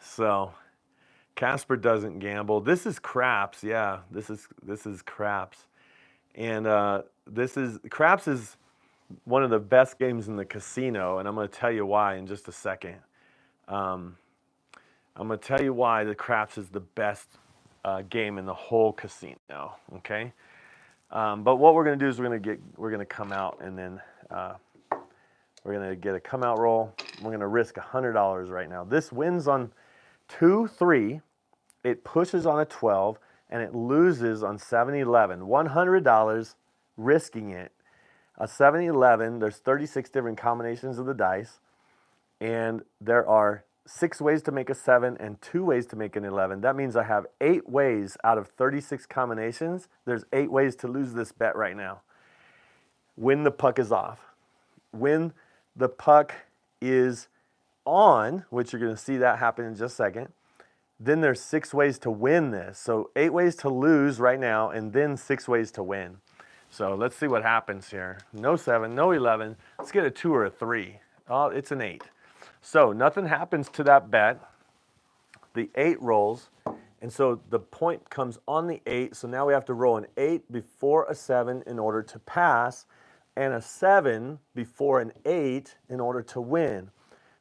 So Casper doesn't gamble. This is craps. Yeah, this is craps, and craps is one of the best games in the casino, and I'm going to tell you why in just a second. I'm going to tell you why the craps is the best game in the whole casino. Okay, but what we're going to do is we're going to come out, and then we're going to get a come out roll. We're going to risk $100 right now. This wins on 2-3. It pushes on a 12, and it loses on 7-11. $100, risking it. A 7-11, there's 36 different combinations of the dice, and there are 6 ways to make a 7 and 2 ways to make an 11. That means I have 8 ways out of 36 combinations. There's 8 ways to lose this bet right now. When the puck is off. When the puck is on, which you're going to see that happen in just a second, then there's 6 ways to win this. So 8 ways to lose right now, and then 6 ways to win. So let's see what happens here. No 7, no 11. Let's get a 2 or a 3. Oh, it's an 8. So nothing happens to that bet. The 8 rolls, and so the point comes on the 8. So now we have to roll an 8 before a 7 in order to pass, and a 7 before an 8 in order to win.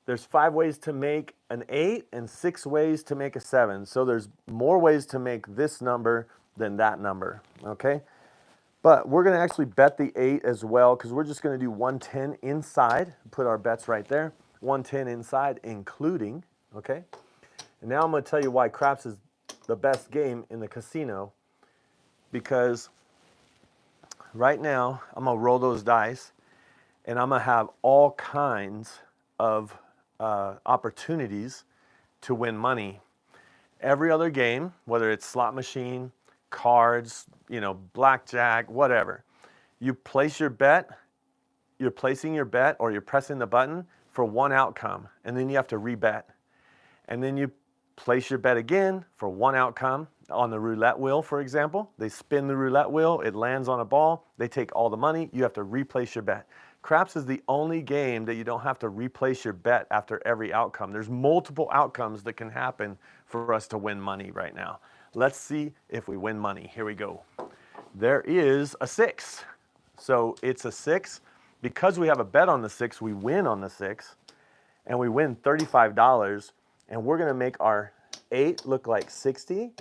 There's 5 ways to make an 8 and 6 ways to make a 7. So there's more ways to make this number than that number, okay? But we're going to actually bet the 8 as well, because we're just going to do 110 inside. Put our bets right there. 110 inside, including, okay? And now I'm going to tell you why craps is the best game in the casino, because right now I'm going to roll those dice, and I'm going to have all kinds of opportunities to win money. Every other game, whether it's slot machine, cards, blackjack, whatever, you place your bet, you're placing your bet, or you're pressing the button for one outcome, and then you have to rebet. And then you place your bet again for one outcome. On the roulette wheel, for example, they spin the roulette wheel, it lands on a ball, they take all the money, you have to replace your bet. Craps is the only game that you don't have to replace your bet after every outcome. There's multiple outcomes that can happen for us to win money right now. Let's see if we win money. Here we go. There is a 6. So it's a 6. Because we have a bet on the 6, we win on the 6. And we win $35. And we're going to make our 8 look like 60.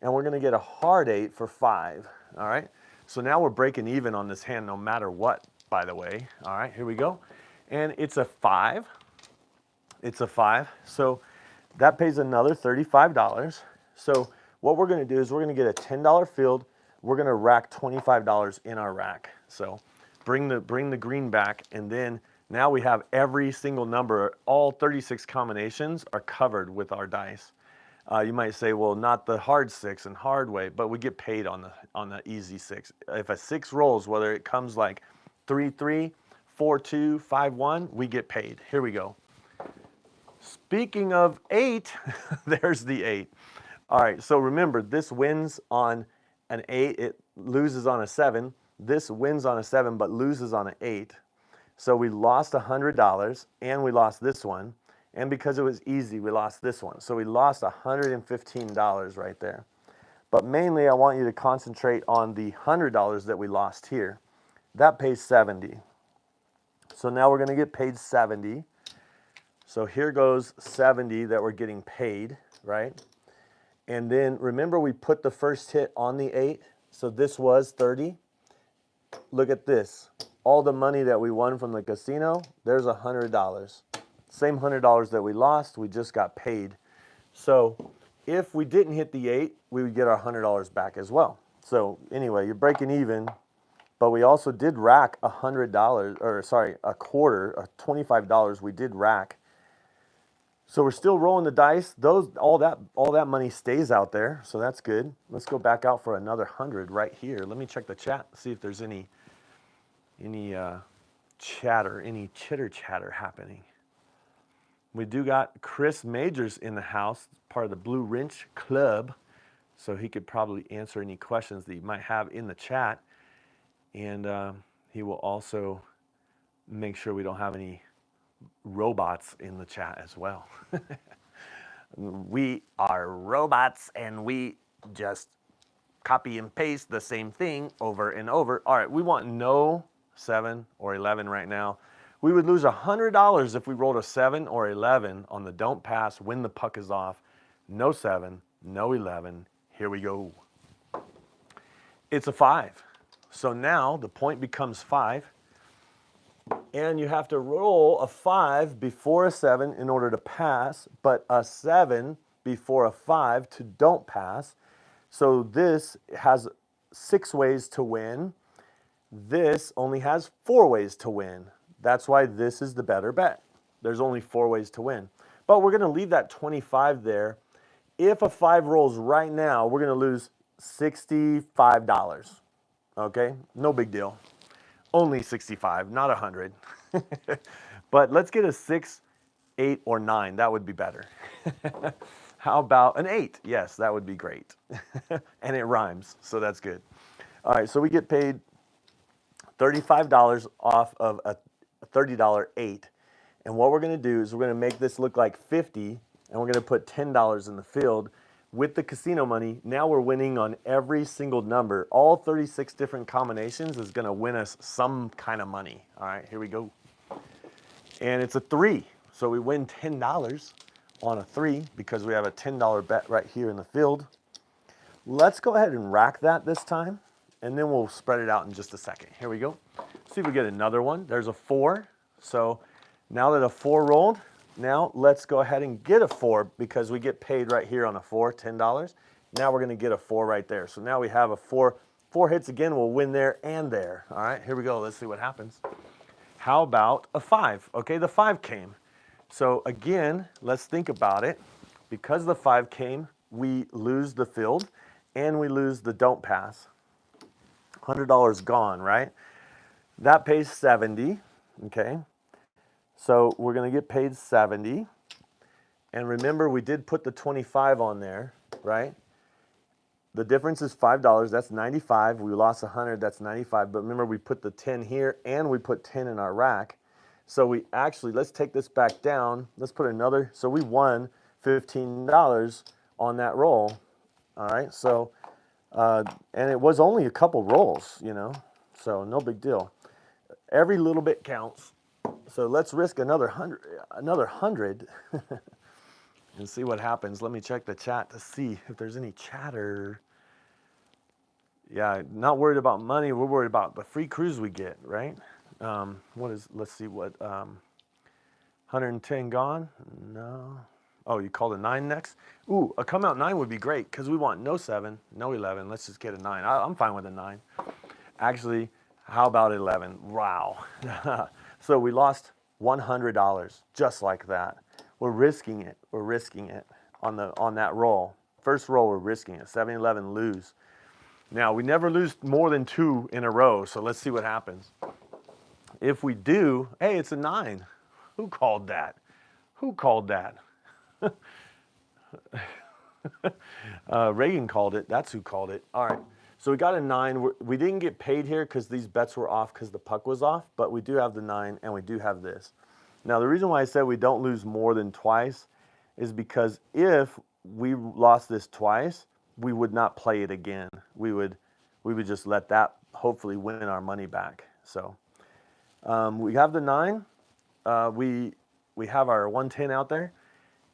And we're going to get a hard 8 for 5. All right. So now we're breaking even on this hand no matter what, by the way. All right, here we go. And it's a 5. It's a 5. So that pays another $35. So what we're going to do is we're going to get a $10 field. We're going to rack $25 in our rack. So bring the green back, and then now we have every single number. All 36 combinations are covered with our dice. You might say, well, not the hard 6 and hard way, but we get paid on the easy 6. If a 6 rolls, whether it comes like 3-3, 4-2, 5-1, we get paid. Here we go. Speaking of 8, there's the 8. All right, so remember, this wins on an 8, it loses on a 7. This wins on a 7, but loses on an 8. So we lost $100, and we lost this one. And because it was easy, we lost this one. So we lost $115 right there. But mainly, I want you to concentrate on the $100 that we lost here. That pays 70. So now we're going to get paid 70. So here goes 70 that we're getting paid, right? And then remember, we put the first hit on the 8. So this was 30. Look at this. All the money that we won from the casino, there's $100. Same $100 that we lost, we just got paid. So If we didn't hit the 8, we would get our $100 back as well. So anyway, you're breaking even, but we also did rack $100, or sorry, a quarter, $25 we did rack. So we're still rolling the dice. All that money stays out there, so that's good. Let's go back out for another 100 right here. Let me check the chat, see if there's any chatter, any chitter chatter happening. We do got Chris Majors in the house, part of the Blue Wrench Club, so he could probably answer any questions that you might have in the chat, and he will also make sure we don't have any robots in the chat as well. We are robots and we just copy and paste the same thing over and over. All right, we want no 7 or 11 right now. We would lose $100 if we rolled a 7 or 11 on the don't pass when the puck is off. No 7, no 11. Here we go. It's a 5. So now the point becomes 5. And you have to roll a 5 before a 7 in order to pass, but a 7 before a 5 to don't pass. So this has 6 ways to win. This only has 4 ways to win. That's why this is the better bet. There's only 4 ways to win. But we're going to leave that 25 there. If a 5 rolls right now, we're going to lose $65. Okay? No big deal. Only 65, not 100. But let's get a 6, 8, or 9. That would be better. How about an 8? Yes, that would be great. And it rhymes, so that's good. All right, so we get paid $35 off of a $30 8. And what we're going to do is we're going to make this look like 50, and we're going to put $10 in the field. With the casino money, now we're winning on every single number. All 36 different combinations is going to win us some kind of money. All right, here we go. And it's a 3. So we win $10 on a 3 because we have a $10 bet right here in the field. Let's go ahead and rack that this time, and then we'll spread it out in just a second. Here we go. See if we get another one. There's a 4. So now that a 4 rolled, now let's go ahead and get a 4 because we get paid right here on a 4, $10. Now we're going to get a 4 right there. So now we have a 4. 4 hits again, we'll win there and there. All right, here we go. Let's see what happens. How about a 5? Okay, the 5 came. So again, let's think about it. Because the 5 came, we lose the field and we lose the don't pass. $100 gone, right? That pays 70, okay? So we're going to get paid 70. And remember, we did put the 25 on there, right? The difference is $5. That's 95. We lost 100. That's 95. But remember, we put the 10 here and we put 10 in our rack. So we actually, let's take this back down. Let's put another. So we won $15 on that roll. All right. So, and it was only a couple rolls, you know. So no big deal. Every little bit counts. So let's risk another 100 and see what happens. Let me check the chat to see if there's any chatter. Yeah, not worried about money. We're worried about the free cruise we get, right? Let's see what, 110 gone? No. Oh, you called a 9 next? Ooh, a come out 9 would be great because we want no 7, no 11. Let's just get a 9. I'm fine with a 9. Actually, how about 11? Wow. So we lost $100 just like that. We're risking it. We're risking it on that roll. First roll, we're risking it. 7-11 lose. Now, we never lose more than 2 in a row, so let's see what happens. If we do, hey, it's a 9. Who called that? Who called that? Reagan called it. That's who called it. All right. So we got a 9. We didn't get paid here because these bets were off because the puck was off, but we do have the 9 and we do have this. Now, the reason why I said we don't lose more than twice is because if we lost this twice, we would not play it again. We would just let that hopefully win our money back. So we have the 9. We have our 110 out there,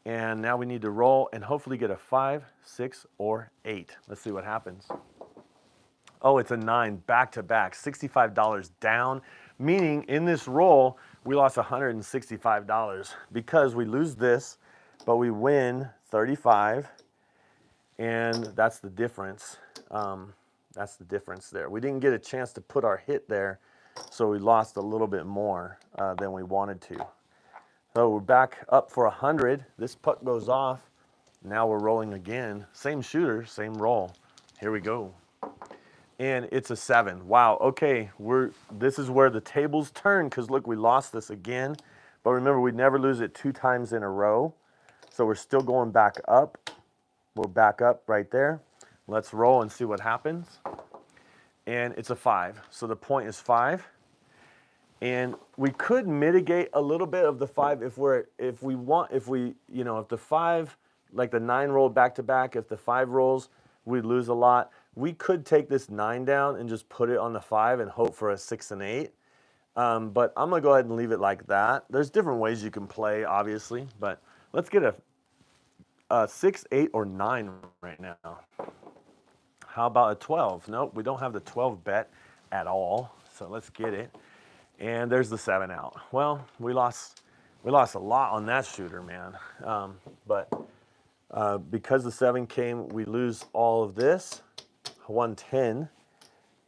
and now we need to roll and hopefully get a 5, 6, or 8. Let's see what happens. Oh, it's a 9 back-to-back, $65 down, meaning in this roll, we lost $165 because we lose this, but we win 35, and that's the difference. That's the difference there. We didn't get a chance to put our hit there, so we lost a little bit more than we wanted to. So we're back up for 100. This puck goes off. Now we're rolling again. Same shooter, same roll. Here we go. And it's a 7. Wow, okay, this is where the tables turn, because look, we lost this again. But remember, we never lose it 2 times in a row. So we're still going back up. We're back up right there. Let's roll and see what happens. And it's a 5. So the point is 5. And we could mitigate a little bit of the 5 if the 5, like the 9 rolled back to back, if the 5 rolls, we'd lose a lot. We could take this 9 down and just put it on the 5 and hope for a 6 and 8. But I'm gonna go ahead and leave it like that. There's different ways you can play, obviously, but let's get a 6, 8, or 9 right now. How about a 12? Nope, we don't have the 12 bet at all. So let's get it. And there's the 7 out. Well, we lost a lot on that shooter, man. But because the 7 came, we lose all of this, 110,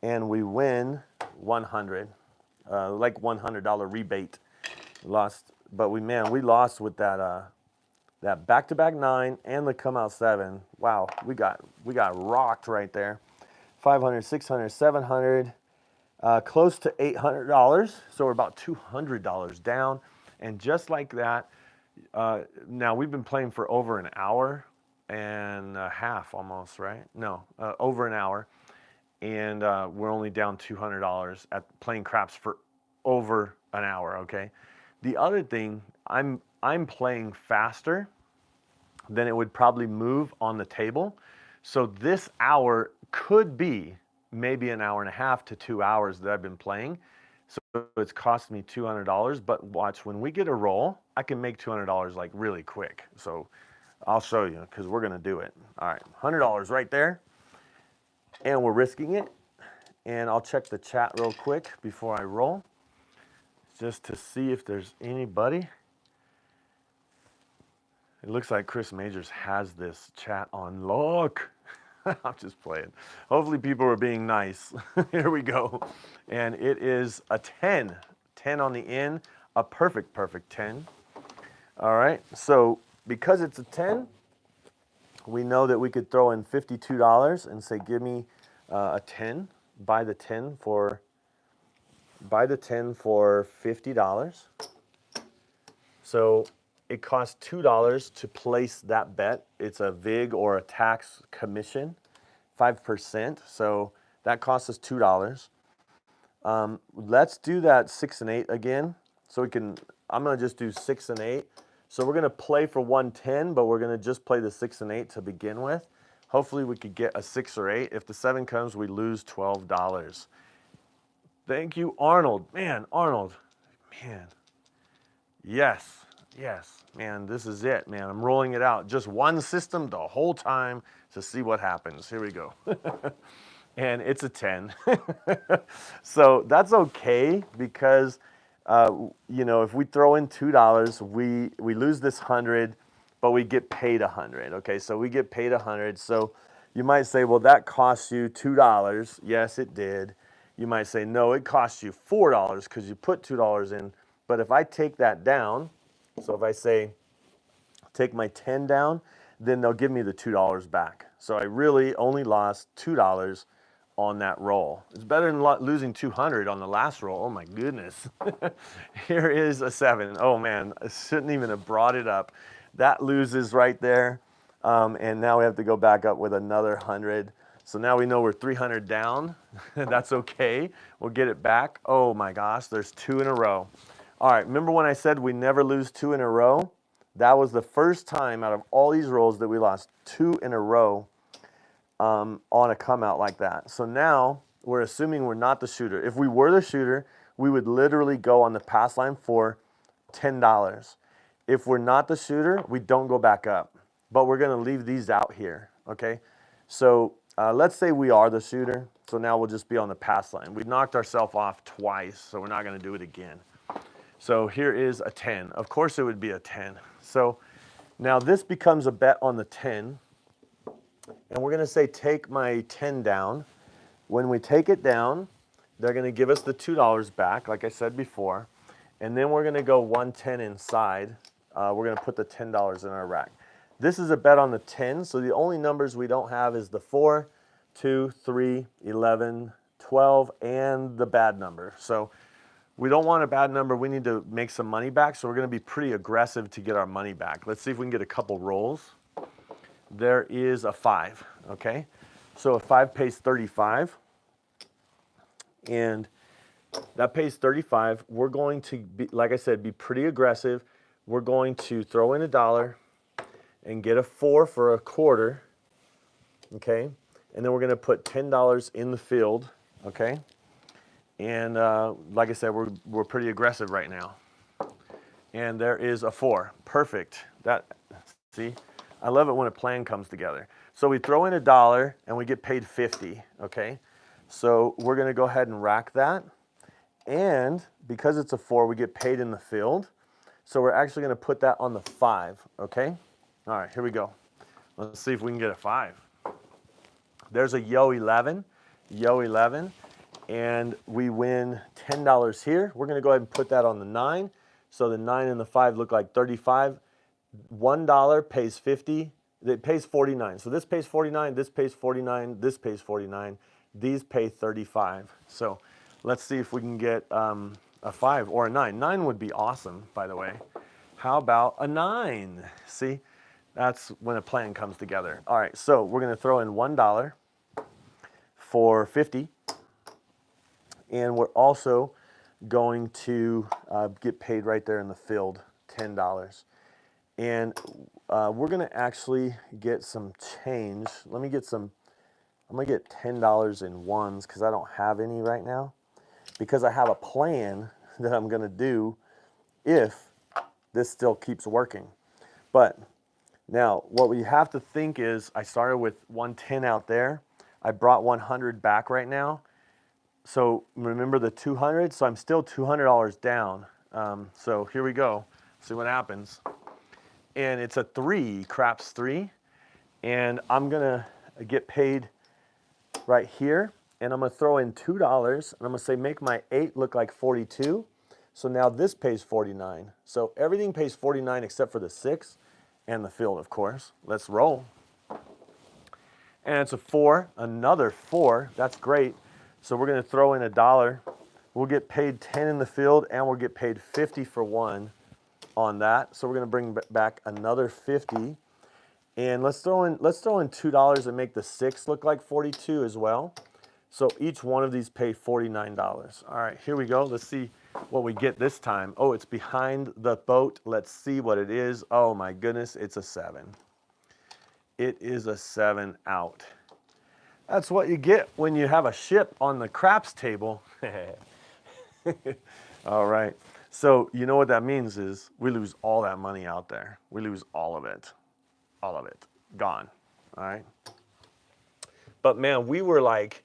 and we win 100, like $100 rebate. Lost, but we lost with that that back-to-back 9 and the come out 7. Wow, we got rocked right there. 500, 600, 700. Close to $800, so we're about $200 down. And just like that, now we've been playing for over an hour and a half almost, right? No, over an hour. And we're only down $200 at playing craps for over an hour, okay? The other thing, I'm playing faster than it would probably move on the table. So this hour could be maybe an hour and a half to 2 hours that I've been playing. So it's cost me $200, but watch, when we get a roll, I can make $200 like really quick. So I'll show you, because we're gonna do it. All right, $100 right there. And we're risking it. And I'll check the chat real quick before I roll, just to see if there's anybody. It looks like Chris Majors has this chat on lock. I'm just playing. Hopefully people are being nice. Here we go. And it is a 10. 10 on the in, a perfect 10. All right, so because it's a 10, we know that we could throw in $52 and say, give me a 10, buy the 10 for $50. So it costs $2 to place that bet. It's a VIG or a tax commission, 5%. So that costs us $2. Let's do that 6 and 8 again. So I'm gonna just do 6 and 8. So we're gonna play for 110, but we're gonna just play the 6 and 8 to begin with. Hopefully we could get a 6 or 8. If the 7 comes, we lose $12. Thank you, Arnold. Man, Arnold, man. Yes, man, this is it, man. I'm rolling it out. Just one system the whole time to see what happens. Here we go. And it's a 10. So that's okay, because if we throw in $2, we lose this 100, but we get paid 100. Okay, so we get paid 100. So you might say, well, that costs you $2. Yes, it did. You might say, no, it costs you $4 because you put $2 in. But if I take that down, so if I say, take my 10 down, then they'll give me the $2 back. So I really only lost $2 on that roll. It's better than losing 200 on the last roll. Oh my goodness. Here is a 7. Oh man, I shouldn't even have brought it up. That loses right there. And now we have to go back up with another 100. So now we know we're 300 down. That's okay. We'll get it back. Oh my gosh, there's 2 in a row. All right, remember when I said we never lose 2 in a row? That was the first time out of all these rolls that we lost 2 in a row on a come out like that. So now we're assuming we're not the shooter. If we were the shooter, we would literally go on the pass line for $10. If we're not the shooter, we don't go back up. But we're gonna leave these out here, okay? So let's say we are the shooter. So now we'll just be on the pass line. We knocked ourselves off twice, so we're not gonna do it again. So here is a 10. Of course it would be a 10. So now this becomes a bet on the 10. and we're going to say take my 10 down. When we take it down, they're going to give us the $2 back, like I said before, and then we're going to go 110 inside. We're going to put the $10 in our rack. This is a bet on the 10, so the only numbers we don't have is the 4, 2, 3, 11, 12, and the bad number. So we don't want a bad number. We need to make some money back, so we're going to be pretty aggressive to get our money back. Let's see if we can get a couple rolls. There is a 5, okay? So a 5 pays 35, and that pays 35. We're going to, be, like I said, be pretty aggressive. We're going to throw in $1 and get a 4 for a quarter, okay? And then we're going to put $10 in the field, okay? And like I said, we're pretty aggressive right now. And there is a 4. Perfect. That, see, I love it when a plan comes together. So we throw in $1 and we get paid 50, okay? So we're going to go ahead and rack that. And because it's a 4, we get paid in the field. So we're actually going to put that on the 5, okay? All right, here we go. Let's see if we can get a 5. There's a yo 11, and we win $10 here. We're going to go ahead and put that on the 9. So the 9 and the 5 look like 35. $1 pays 50. It pays 49. So this pays 49, this pays 49, this pays 49. These pay 35. So let's see if we can get a 5 or a 9. 9 would be awesome, by the way. How about a 9? See, that's when a plan comes together. All right, so we're going to throw in $1 for 50. And we're also going to get paid right there in the field, $10. And we're going to actually get some change. Let me get some, I'm going to get $10 in ones because I don't have any right now. Because I have a plan that I'm going to do if this still keeps working. But now what we have to think is I started with 110 out there. I brought 100 back right now. So remember the 200? So I'm still $200 down. So here we go. See what happens. And it's a 3, craps 3. And I'm going to get paid right here. And I'm going to throw in $2. And I'm going to say make my 8 look like 42. So now this pays 49. So everything pays 49 except for the 6 and the field, of course. Let's roll. And it's a 4, another 4. That's great. So we're going to throw in $1. We'll get paid 10 in the field, and we'll get paid 50 for 1 on that. So we're going to bring back another 50. And let's throw in $2 and make the 6 look like 42 as well. So each one of these pay $49. All right, here we go. Let's see what we get this time. Oh, it's behind the boat. Let's see what it is. Oh my goodness, it's a 7. It is a 7 out. That's what you get when you have a ship on the craps table. All right. So you know what that means is we lose all that money out there. We lose all of it. All of it. Gone. All right. But man, we were like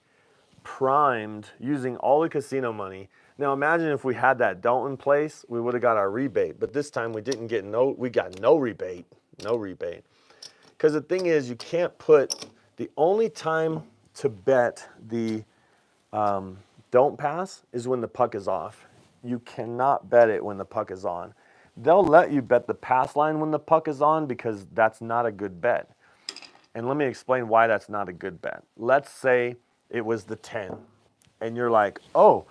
primed using all the casino money. Now imagine if we had that don't in place, we would have got our rebate. But this time we didn't get we got no rebate. No rebate. Because the thing is, you can't put, the only time to bet the don't pass is when the puck is off. You cannot bet it when the puck is on. They'll let you bet the pass line when the puck is on because that's not a good bet. And let me explain why that's not a good bet. Let's say it was the 10 and you're like, oh,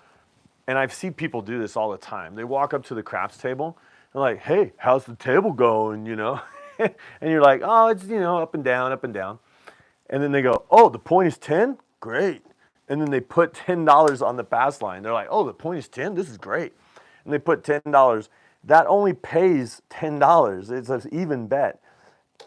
and I've seen people do this all the time. They walk up to the craps table and like, hey, how's the table going, you know? And you're like, oh, it's, you know, up and down, up and down. And then they go, oh, the point is 10? Great. And then they put $10 on the pass line. They're like, oh, the point is 10? This is great. And they put $10. That only pays $10. It's an even bet.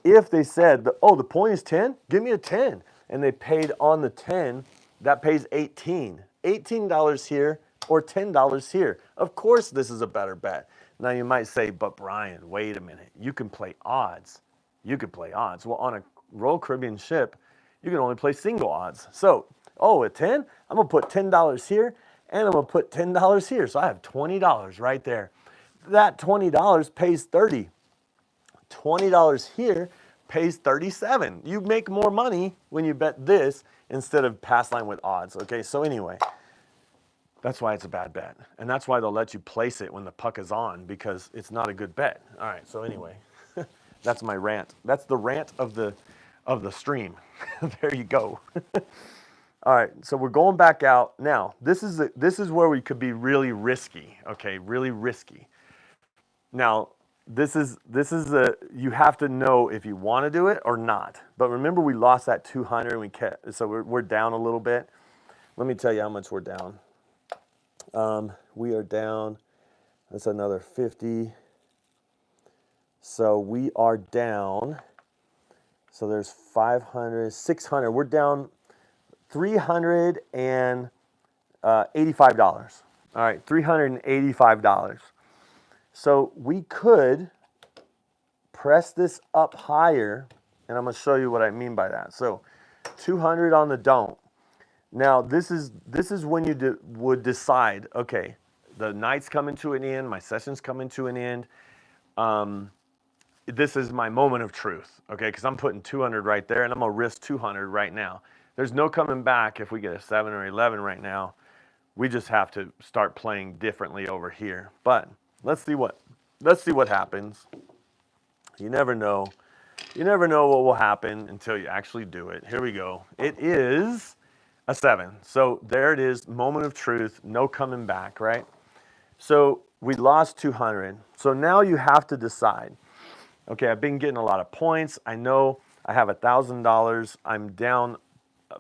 If they said, oh, the point is 10? Give me a 10. And they paid on the 10, that pays 18. $18 here or $10 here. Of course this is a better bet. Now you might say, but Brian, wait a minute. You can play odds. You can play odds. Well, on a Royal Caribbean ship, you can only play single odds. So, oh, at 10, I'm going to put $10 here, and I'm going to put $10 here. So I have $20 right there. That $20 pays 30. $20 here pays 37. You make more money when you bet this instead of pass line with odds. Okay, so anyway, that's why it's a bad bet. And that's why they'll let you place it when the puck is on, because it's not a good bet. All right, so anyway, that's my rant. That's the rant of the stream. There you go. All right, so we're going back out. Now, this is where we could be really risky, okay, really risky. Now, this is you have to know if you want to do it or not. But remember, we lost that 200 and we kept, so we're down a little bit. Let me tell you how much we're down. We are down, that's another 50. So we are down, so there's 500, 600, we're down $385. All right, $385. So we could press this up higher, and I'm going to show you what I mean by that. So 200 on the don't. Now this is when you would decide, okay, the night's coming to an end, my session's coming to an end. This is my moment of truth, okay? Because I'm putting 200 right there, and I'm gonna risk 200 right now. There's no coming back if we get a 7 or 11 right now. We just have to start playing differently over here. But let's see what happens. You never know. You never know what will happen until you actually do it. Here we go. It is a 7. So there it is, moment of truth, no coming back, right? So we lost 200. So now you have to decide. Okay, I've been getting a lot of points. I know I have $1,000. I'm down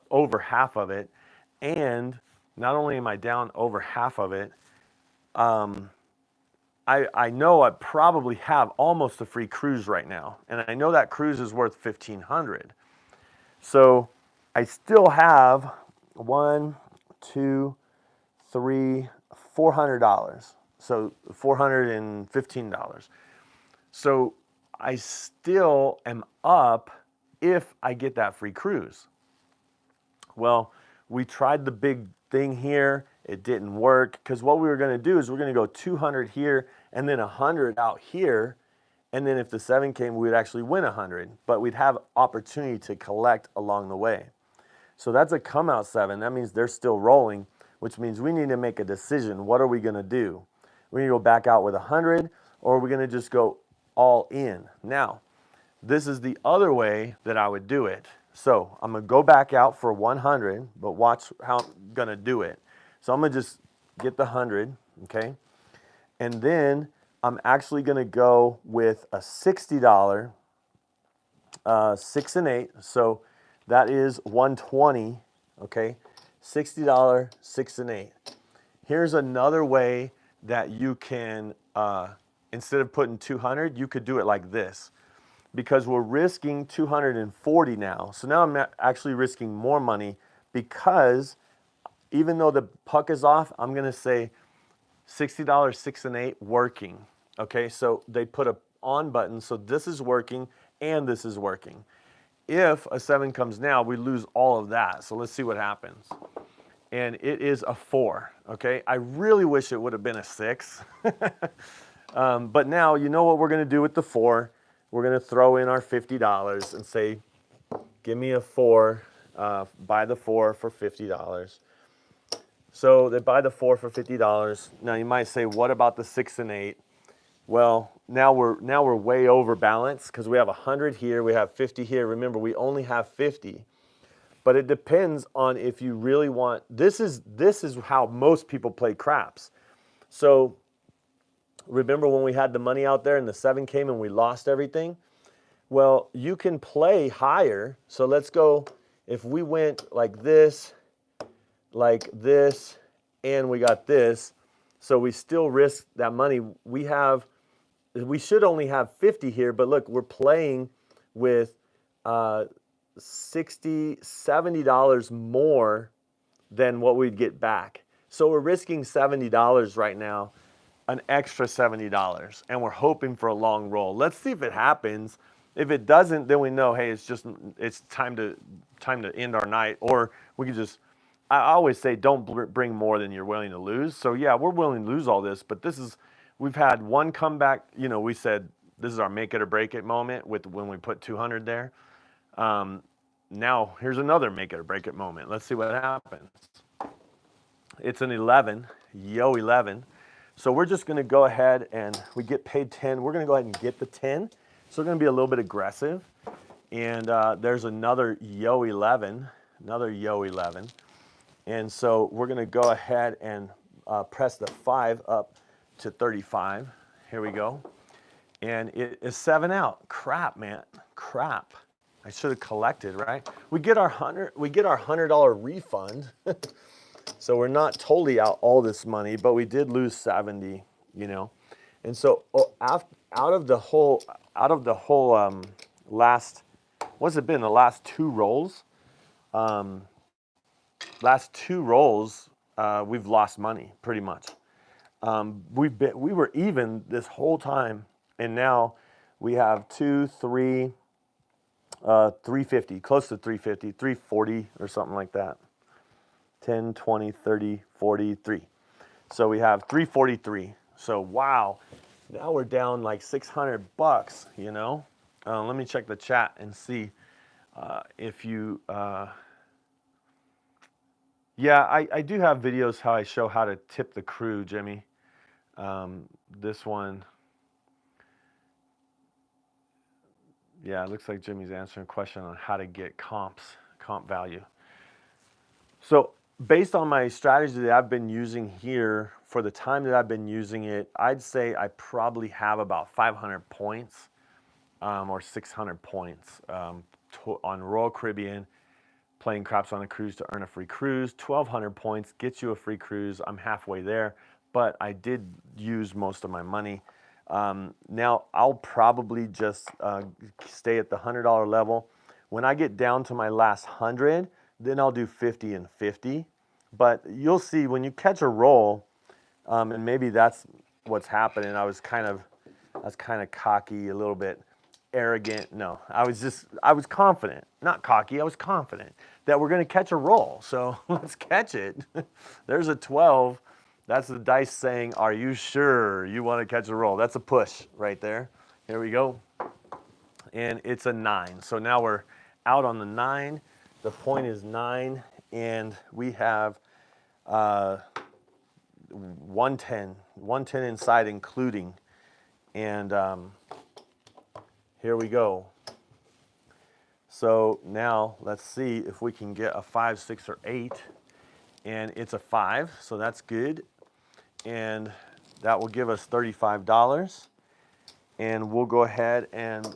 over half of it. And not only am I down over half of it, I know I probably have almost a free cruise right now. And I know that cruise is worth $1,500. So I still have $400. So $415. So I still am up if I get that free cruise. Well, we tried the big thing here. It didn't work, because what we were going to do is we're going to go 200 here and then 100 out here. And then if the 7 came, we would actually win 100, but we'd have opportunity to collect along the way. So that's a come out 7. That means they're still rolling, which means we need to make a decision. What are we going to do? We're going to go back out with 100, or are we going to just go all in? Now, this is the other way that I would do it. So I'm going to go back out for 100, but watch how I'm going to do it. So I'm going to just get the 100, okay? And then I'm actually going to go with a $60, 6 and 8. So that is 120, okay? $60, 6 and 8. Here's another way that you can, instead of putting 200, you could do it like this. Because we're risking 240 now. So now I'm actually risking more money, because even though the puck is off, I'm going to say $60, 6 and 8 working. Okay, so they put a on button, so this is working and this is working. If a 7 comes now, we lose all of that. So let's see what happens. And it is a 4. Okay, I really wish it would have been a 6. But now you know what we're going to do with the 4. We're going to throw in our $50 and say, give me a 4, buy the 4 for $50. So they buy the 4 for $50. Now you might say, what about the 6 and 8? Well, now we're way over balanced, because we have 100 here, we have 50 here. Remember, we only have 50. But it depends on if you really want. This is how most people play craps. So remember when we had the money out there and the 7 came and we lost everything? Well, you can play higher. So let's go, if we went like this, and we got this, so we still risk that money. We should only have 50 here, but look, we're playing with $60, $70 more than what we'd get back. So we're risking $70 right now, an extra $70, and we're hoping for a long roll. Let's see if it happens. If it doesn't, then we know, hey, it's time to end our night. Or we could just, I always say, don't bring more than you're willing to lose. So yeah, we're willing to lose all this, but we've had one comeback. You know, we said this is our make it or break it moment with when we put 200 there. Now here's another make it or break it moment. Let's see what happens. It's an 11, yo 11. So we're just going to go ahead and we get paid 10. We're going to go ahead and get the 10. So we're going to be a little bit aggressive. And there's another yo 11, another yo 11. And so we're going to go ahead and press the 5 up to 35. Here we go. And it is 7 out. Crap, man. Crap. I should have collected, right? We get our $100 refund. So we're not totally out all this money, but we did lose 70, you know. And so out of the whole last, what's it been? The last 2 rolls. Last 2 rolls, we've lost money pretty much. We were even this whole time, and now we have 350, close to 350, 340 or something like that. 10, 20, 30, 43. So we have 343. So wow, now we're down like 600 bucks, you know. Let me check the chat and see if you. Yeah, I do have videos how I show how to tip the crew, Jimmy. This one. Yeah, it looks like Jimmy's answering a question on how to get comp value. So based on my strategy that I've been using here for the time that I've been using it, I'd say I probably have about 500 points or 600 points on Royal Caribbean, playing craps on a cruise to earn a free cruise. 1,200 points gets you a free cruise. I'm halfway there, but I did use most of my money. Now I'll probably just stay at the $100 level. When I get down to my last 100, then I'll do 50 and 50. But you'll see when you catch a roll, and maybe that's what's happening. I was kind of cocky, a little bit arrogant. No, I was confident, not cocky. I was confident that we're going to catch a roll. So let's catch it. There's a 12. That's the dice saying, are you sure you want to catch a roll? That's a push right there. Here we go. And it's a 9. So now we're out on the 9. The point is 9. And we have 110. 110 inside including. And here we go. So now let's see if we can get a 5, 6, or 8. And it's a 5, so that's good. And that will give us $35. And we'll go ahead and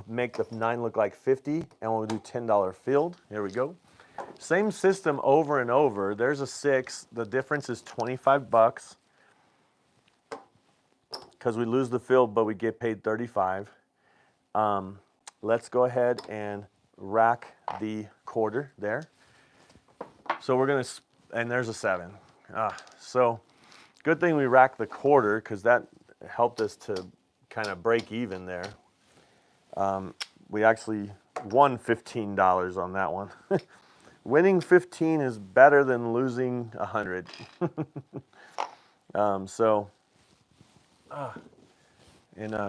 make the 9 look like 50, and we'll do $10 field. Here we go. Same system over and over. There's a 6. The difference is 25 bucks because we lose the field, but we get paid 35. Let's go ahead and rack the quarter there. So we're going to, and there's a 7. So good thing we racked the quarter because that helped us to kind of break even there. We actually won $15 on that one. Winning 15 is better than losing 100.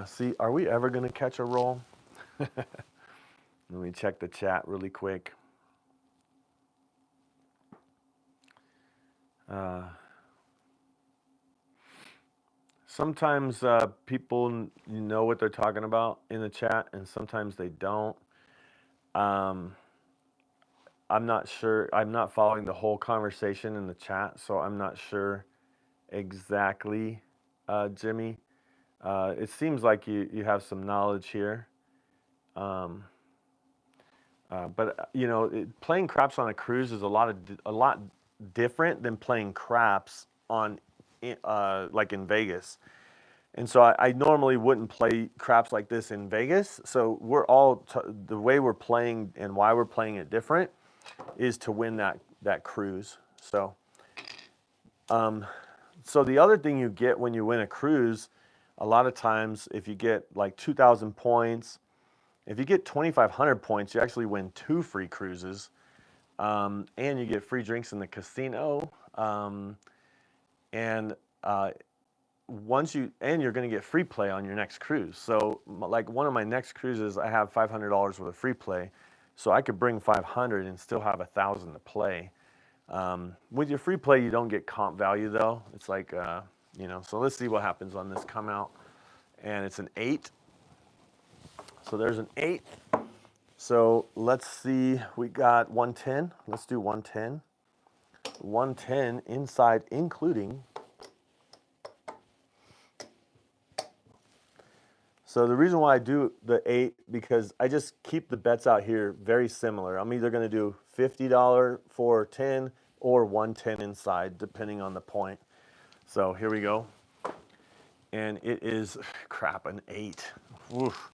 See, are we ever going to catch a roll? Let me check the chat really quick. Sometimes people know what they're talking about in the chat, and sometimes they don't. I'm not sure. I'm not following the whole conversation in the chat, so I'm not sure exactly, Jimmy. It seems like you have some knowledge here. But you know, playing craps on a cruise is a lot different than playing craps on like in Vegas. And so I normally wouldn't play craps like this in Vegas. So we're all the way we're playing and why we're playing it different is to win that cruise. So so the other thing you get when you win a cruise, a lot of times if you get like 2,000 points, if you get 2,500 points, you actually win 2 free cruises, and you get free drinks in the casino. and you're going to get free play on your next cruise. So like one of my next cruises, I have $500 worth of free play. So I could bring 500 and still have 1,000 to play. With your free play, you don't get comp value though. It's like, you know, so let's see what happens on this come out. And it's an 8. So there's an 8. So let's see, we got 110. Let's do 110. 110 inside, including. So the reason why I do the 8, because I just keep the bets out here very similar. I'm either going to do $50 for 10 or 110 inside, depending on the point. So here we go. And it is, crap, an 8. Oof.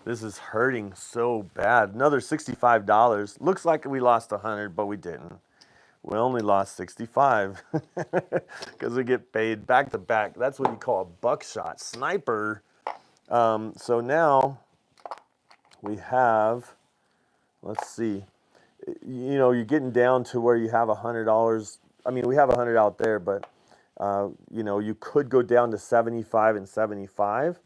This is hurting so bad. Another $65. Looks like we lost 100, but we didn't. We only lost 65 because we get paid back to back. That's what you call a buckshot sniper. So now we have, let's see, you know, you're getting down to where you have $100. I mean, we have 100 out there, but, you know, you could go down to 75 and 75.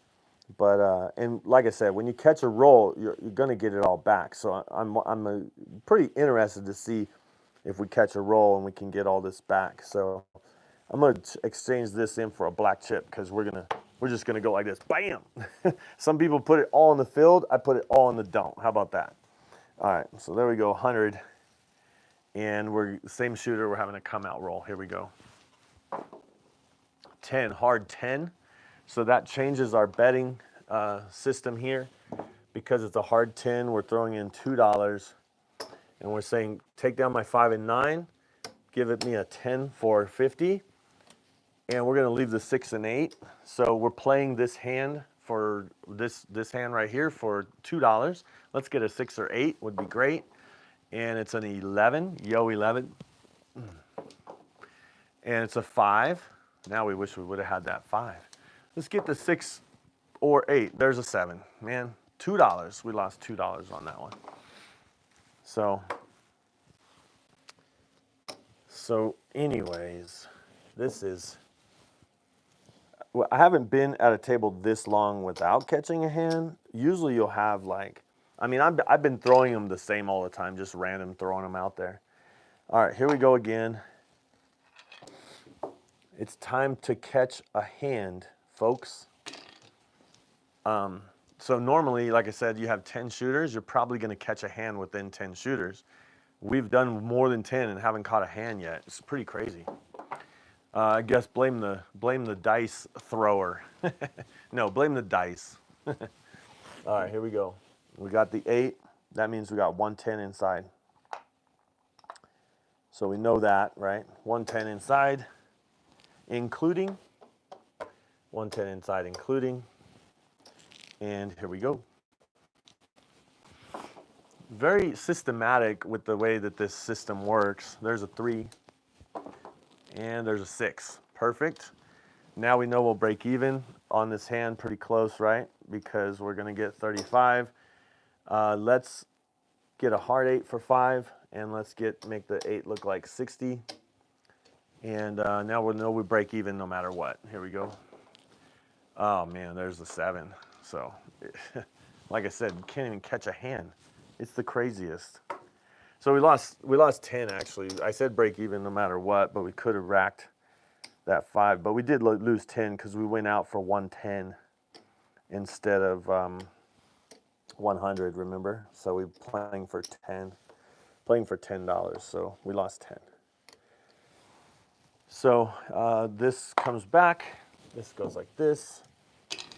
But, and like I said, when you catch a roll, you're going to get it all back. So I'm pretty interested to see if we catch a roll and we can get all this back. So I'm going to exchange this in for a black chip because we're just going to go like this. Bam! Some people put it all in the field. I put it all in the don't. How about that? All right, so there we go, 100. And we're same shooter. We're having a come out roll. Here we go. 10, hard 10. So that changes our betting system here. Because it's a hard 10, we're throwing in $2. And we're saying, take down my 5 and 9. Give it me a 10 for 50. And we're going to leave the 6 and 8. So we're playing this hand for this hand right here for $2. Let's get a 6 or 8 would be great. And it's an 11. Yo, 11. And it's a 5. Now we wish we would have had that 5. Let's get the 6 or 8. There's a 7. Man, $2. We lost $2 on that one. So anyways, this is, well, I haven't been at a table this long without catching a hand. Usually you'll have like, I mean, I've been throwing them the same all the time, just random throwing them out there. All right, here we go again. It's time to catch a hand, folks. So normally, like I said, you have 10 shooters. You're probably going to catch a hand within 10 shooters. We've done more than 10 and haven't caught a hand yet. It's pretty crazy. I guess blame the dice thrower. No, blame the dice. All right, here we go. We got the 8. That means we got 110 inside. So we know that, right? 110 inside, including. 110 inside, including. And here we go. Very systematic with the way that this system works. There's a 3 and there's a 6. Perfect. Now we know we'll break even on this hand pretty close, right? Because we're going to get 35. Let's get a hard 8 for 5 and let's make the 8 look like 60. And now we'll know we break even no matter what. Here we go. Oh man, there's the 7. So, like I said, you can't even catch a hand. It's the craziest. So we lost 10 actually. I said break even no matter what, but we could have racked that 5. But we did lose 10 because we went out for 110 instead of 100. Remember? So we playing for $10. So we lost 10. So this comes back. This goes like this.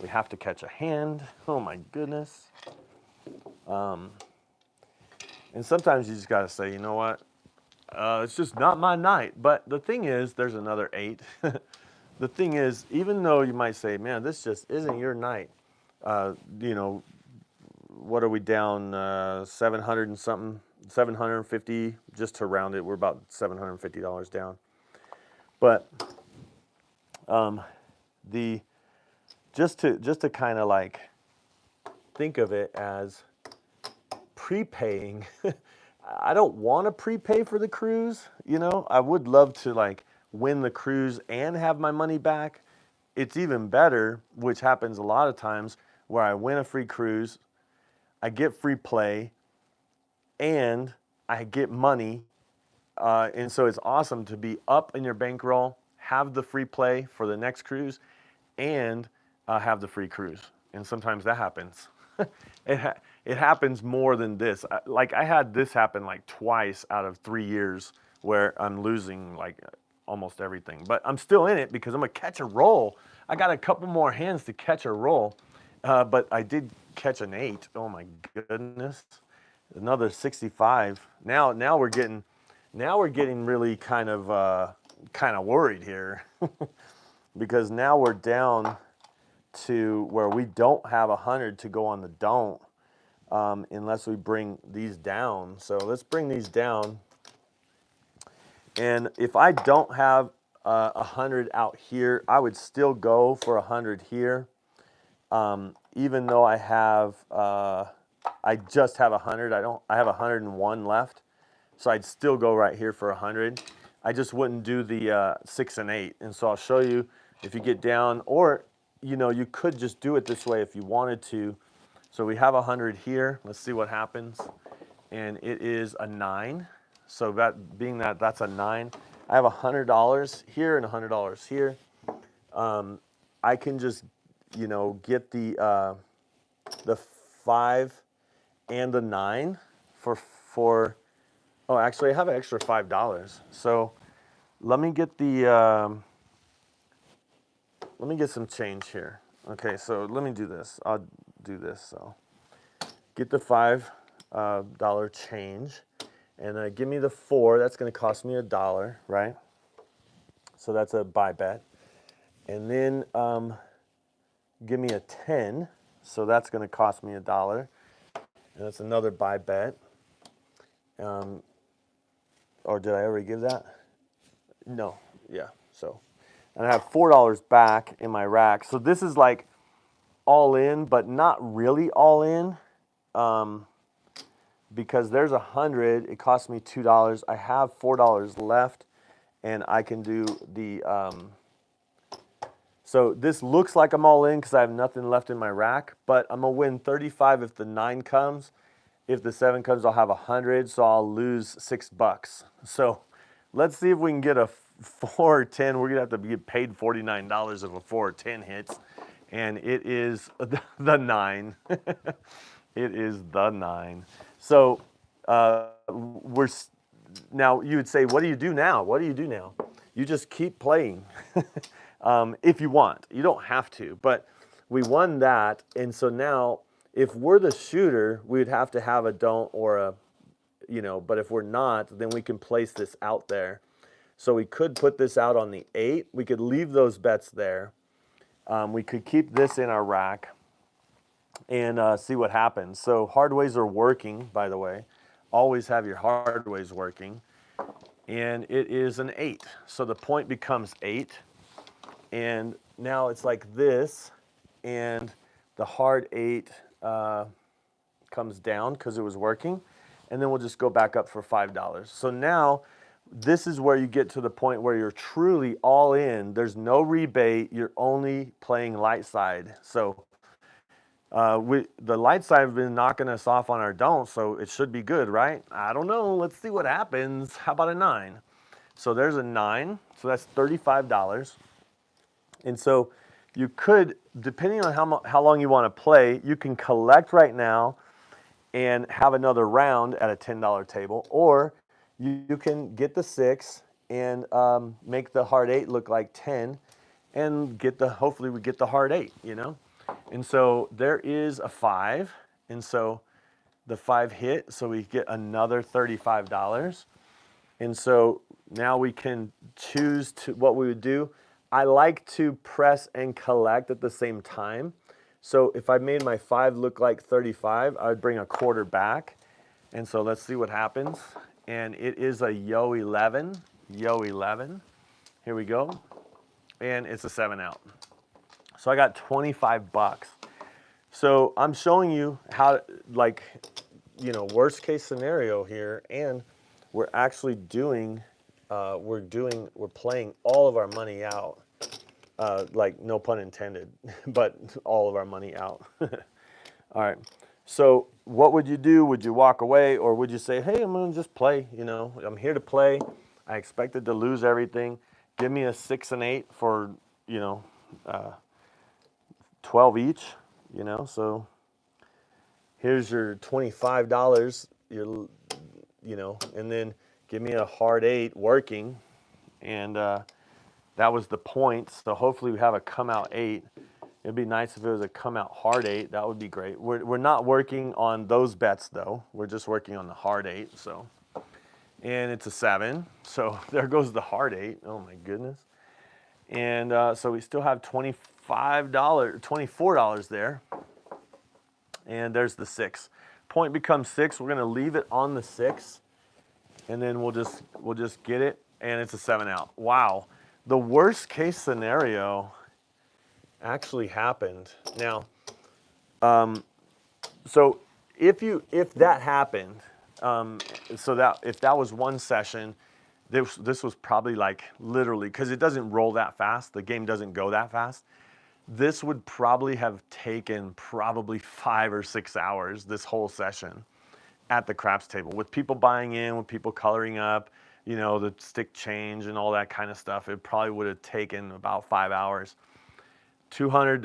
We have to catch a hand. Oh my goodness. And sometimes you just got to say, you know what? It's just not my night. But the thing is, there's another 8. The thing is, even though you might say, man, this just isn't your night. You know, what are we down? 700 and something, 750, just to round it. We're about $750 down. But just to kind of like think of it as prepaying. I don't want to prepay for the cruise, you know. I would love to like win the cruise and have my money back, it's even better, which happens a lot of times, where I win a free cruise, I get free play, and I get money. And so it's awesome to be up in your bankroll, have the free play for the next cruise, and have the free cruise. And sometimes that happens. It happens more than this. Like I had this happen like twice out of 3 years where I'm losing like almost everything. But I'm still in it because I'm gonna catch a roll. I got a couple more hands to catch a roll. But I did catch an 8. Oh my goodness. Another 65. Now we're getting really kind of worried here. Because now we're down to where we don't have 100 to go on the don't, unless we bring these down. So let's bring these down. And if I don't have 100 out here, I would still go for 100 here. Even though I have, I just have 100. I have 101 left. So I'd still go right here for 100. I just wouldn't do the 6 and 8. And so I'll show you if you get down, or you could just do it this way if you wanted to. So we have 100 here. Let's see what happens. And it is a 9. So that being that's a 9. I have $100 here and $100 here. I can just get the 5 and the 9 for. Oh, actually, I have an extra $5. So let me get the. Let me get some change here. Okay, so let me do this. I'll do this. So get the $5 change, and give me the 4. That's going to cost me $1, right? So that's a buy bet. And then give me a 10. So that's going to cost me $1, and that's another buy bet. Or did I already give that? No. Yeah. So. And I have $4 back in my rack. So this is like all in, but not really all in, because there's 100. It cost me $2. I have $4 left, and I can do the. So this looks like I'm all in because I have nothing left in my rack, but I'm gonna win 35 if the 9 comes. If the 7 comes, I'll have 100, so I'll lose $6. So let's see if we can get a 4 or 10. We're gonna have to get paid $49 if a 4 or 10 hits, and it is the 9. It is the 9. So we're now. You would say, what do you do now? What do you do now? You just keep playing if you want. You don't have to, but we won that, and so now if we're the shooter, we would have to have a don't or a, but if we're not, then we can place this out there. So we could put this out on the 8. We could leave those bets there. We could keep this in our rack and see what happens. So hard ways are working, by the way. Always have your hard ways working. And it is an 8. So the point becomes 8. And now it's like this. And the hard 8 comes down because it was working. And then we'll just go back up for $5. So now this is where you get to the point where you're truly all in. There's no rebate. You're only playing light side. So the light side have been knocking us off on our don't, so it should be good, right? I don't know. Let's see what happens. How about a 9? So there's a 9. So that's $35. And so you could, depending on how long you want to play, you can collect right now and have another round at a $10 table, or you can get the 6 and make the hard 8 look like 10, and hopefully we get the hard 8, And so there is a 5, and so the 5 hit, so we get another $35. And so now we can choose what we would do. I like to press and collect at the same time. So if I made my 5 look like 35, I would bring a quarter back. And so let's see what happens. And it is a yo 11. Yo 11. Here we go. And it's a 7 out. So I got $25. So I'm showing you how, worst case scenario here, and we're actually doing, we're playing all of our money out. like no pun intended, but all of our money out. All right. So what would you do? Would you walk away, or would you say, hey, I'm going to just play? You know, I'm here to play. I expected to lose everything. Give me a 6 and 8 for, you know, 12 each, you know. So here's your $25, your, you know, and then give me a hard 8 working. And that was the point. So hopefully we have a come out 8. It'd be nice if it was a come out hard 8. That would be great. We're not working on those bets though. We're just working on the hard 8. So, and it's a 7. So there goes the hard 8. Oh my goodness. And so we still have $25, $24 there. And there's the 6. Point becomes 6. We're gonna leave it on the 6, and then we'll just get it. And it's a 7 out. Wow. The worst case scenario actually happened. Now, so if that happened, so that if that was one session, this was probably like literally, because it doesn't roll that fast, the game doesn't go that fast. This would probably have taken probably 5 or 6 hours, this whole session at the craps table, with people buying in, with people coloring up, you know, the stick change and all that kind of stuff. It probably would have taken about 5 hours. 200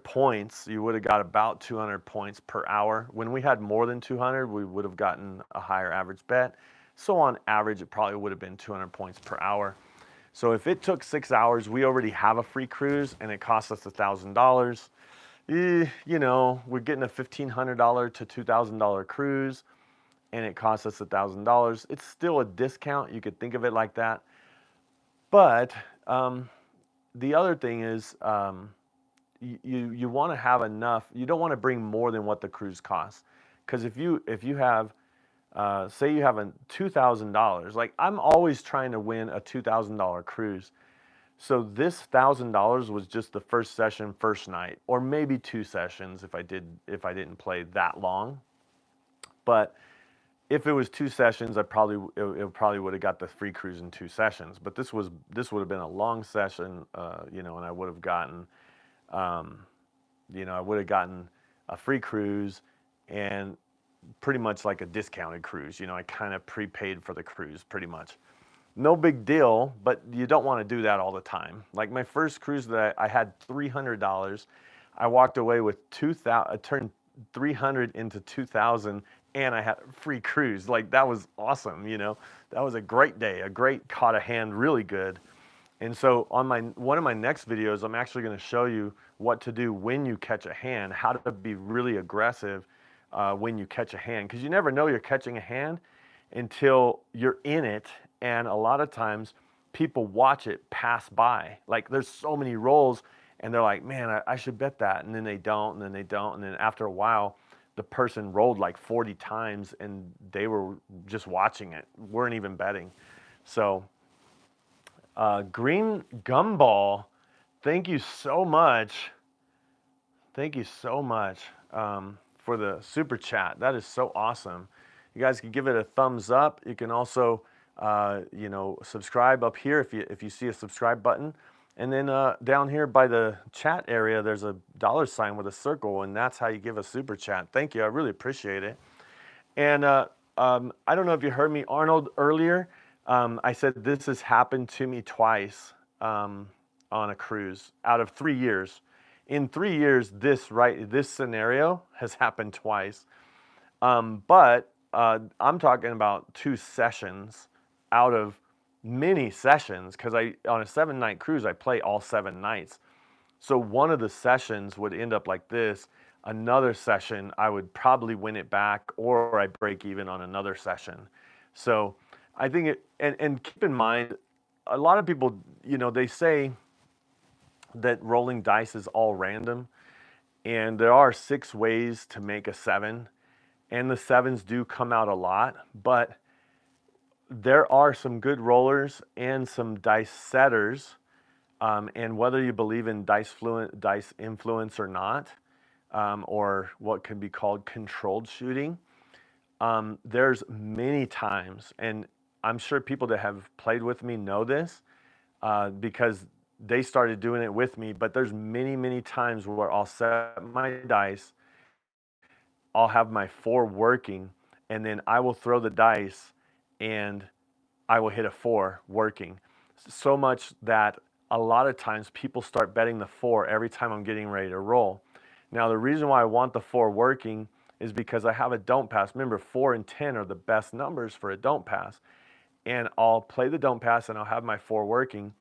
points, you would have got about 200 points per hour. When we had more than 200, we would have gotten a higher average bet. So on average, it probably would have been 200 points per hour. So if it took 6 hours, we already have a free cruise and it cost us $1,000. You know, we're getting a $1,500 to $2,000 cruise and it costs us $1,000. It's still a discount. You could think of it like that. But the other thing is, you want to have enough. You don't want to bring more than what the cruise costs, because if you have, say you have a $2,000, like I'm always trying to win a $2,000 cruise. So this $1,000 was just the first session, first night, or maybe 2 sessions if I didn't play that long. But if it was 2 sessions, it probably would have got the free cruise in 2 sessions. But this would have been a long session, you know, and I would have gotten, you know, I would have gotten a free cruise and pretty much like a discounted cruise. You know, I kind of prepaid for the cruise pretty much. No big deal, but you don't want to do that all the time. Like my first cruise that I had $300. I walked away with 2,000. I turned 300 into 2,000, and I had a free cruise. Like that was awesome, you know. That was a great day, a great caught a hand, really good. And so on one of my next videos, I'm actually going to show you what to do when you catch a hand, how to be really aggressive when you catch a hand, because you never know you're catching a hand until you're in it. And a lot of times people watch it pass by. Like there's so many rolls and they're like, man, I should bet that. And then they don't, and then they don't. And then after a while, the person rolled like 40 times and they were just watching it, weren't even betting. So Green Gumball, thank you so much. Thank you so much for the super chat. That is so awesome. You guys can give it a thumbs up. You can also, you know, subscribe up here if you see a subscribe button. And then down here by the chat area, there's a $sign with a circle, and that's how you give a super chat. Thank you. I really appreciate it. And I don't know if you heard me, Arnold, earlier. I said this has happened to me twice on a cruise out of 3 years. In 3 years, this scenario has happened twice. But I'm talking about 2 sessions out of many sessions, because on a 7-night cruise, I play all 7 nights. So one of the sessions would end up like this. Another session, I would probably win it back, or I break even on another session. So I think and keep in mind, a lot of people, you know, they say that rolling dice is all random, and there are 6 ways to make a 7, and the 7s do come out a lot, but there are some good rollers and some dice setters, and whether you believe in dice influence or not, or what can be called controlled shooting, there's many times, and I'm sure people that have played with me know this, because they started doing it with me, but there's many, many times where I'll set my dice, I'll have my 4 working, and then I will throw the dice and I will hit a 4 working. So much that a lot of times people start betting the 4 every time I'm getting ready to roll. Now, the reason why I want the 4 working is because I have a don't pass. Remember, 4 and 10 are the best numbers for a don't pass. And I'll play the don't pass and I'll have my 4 working.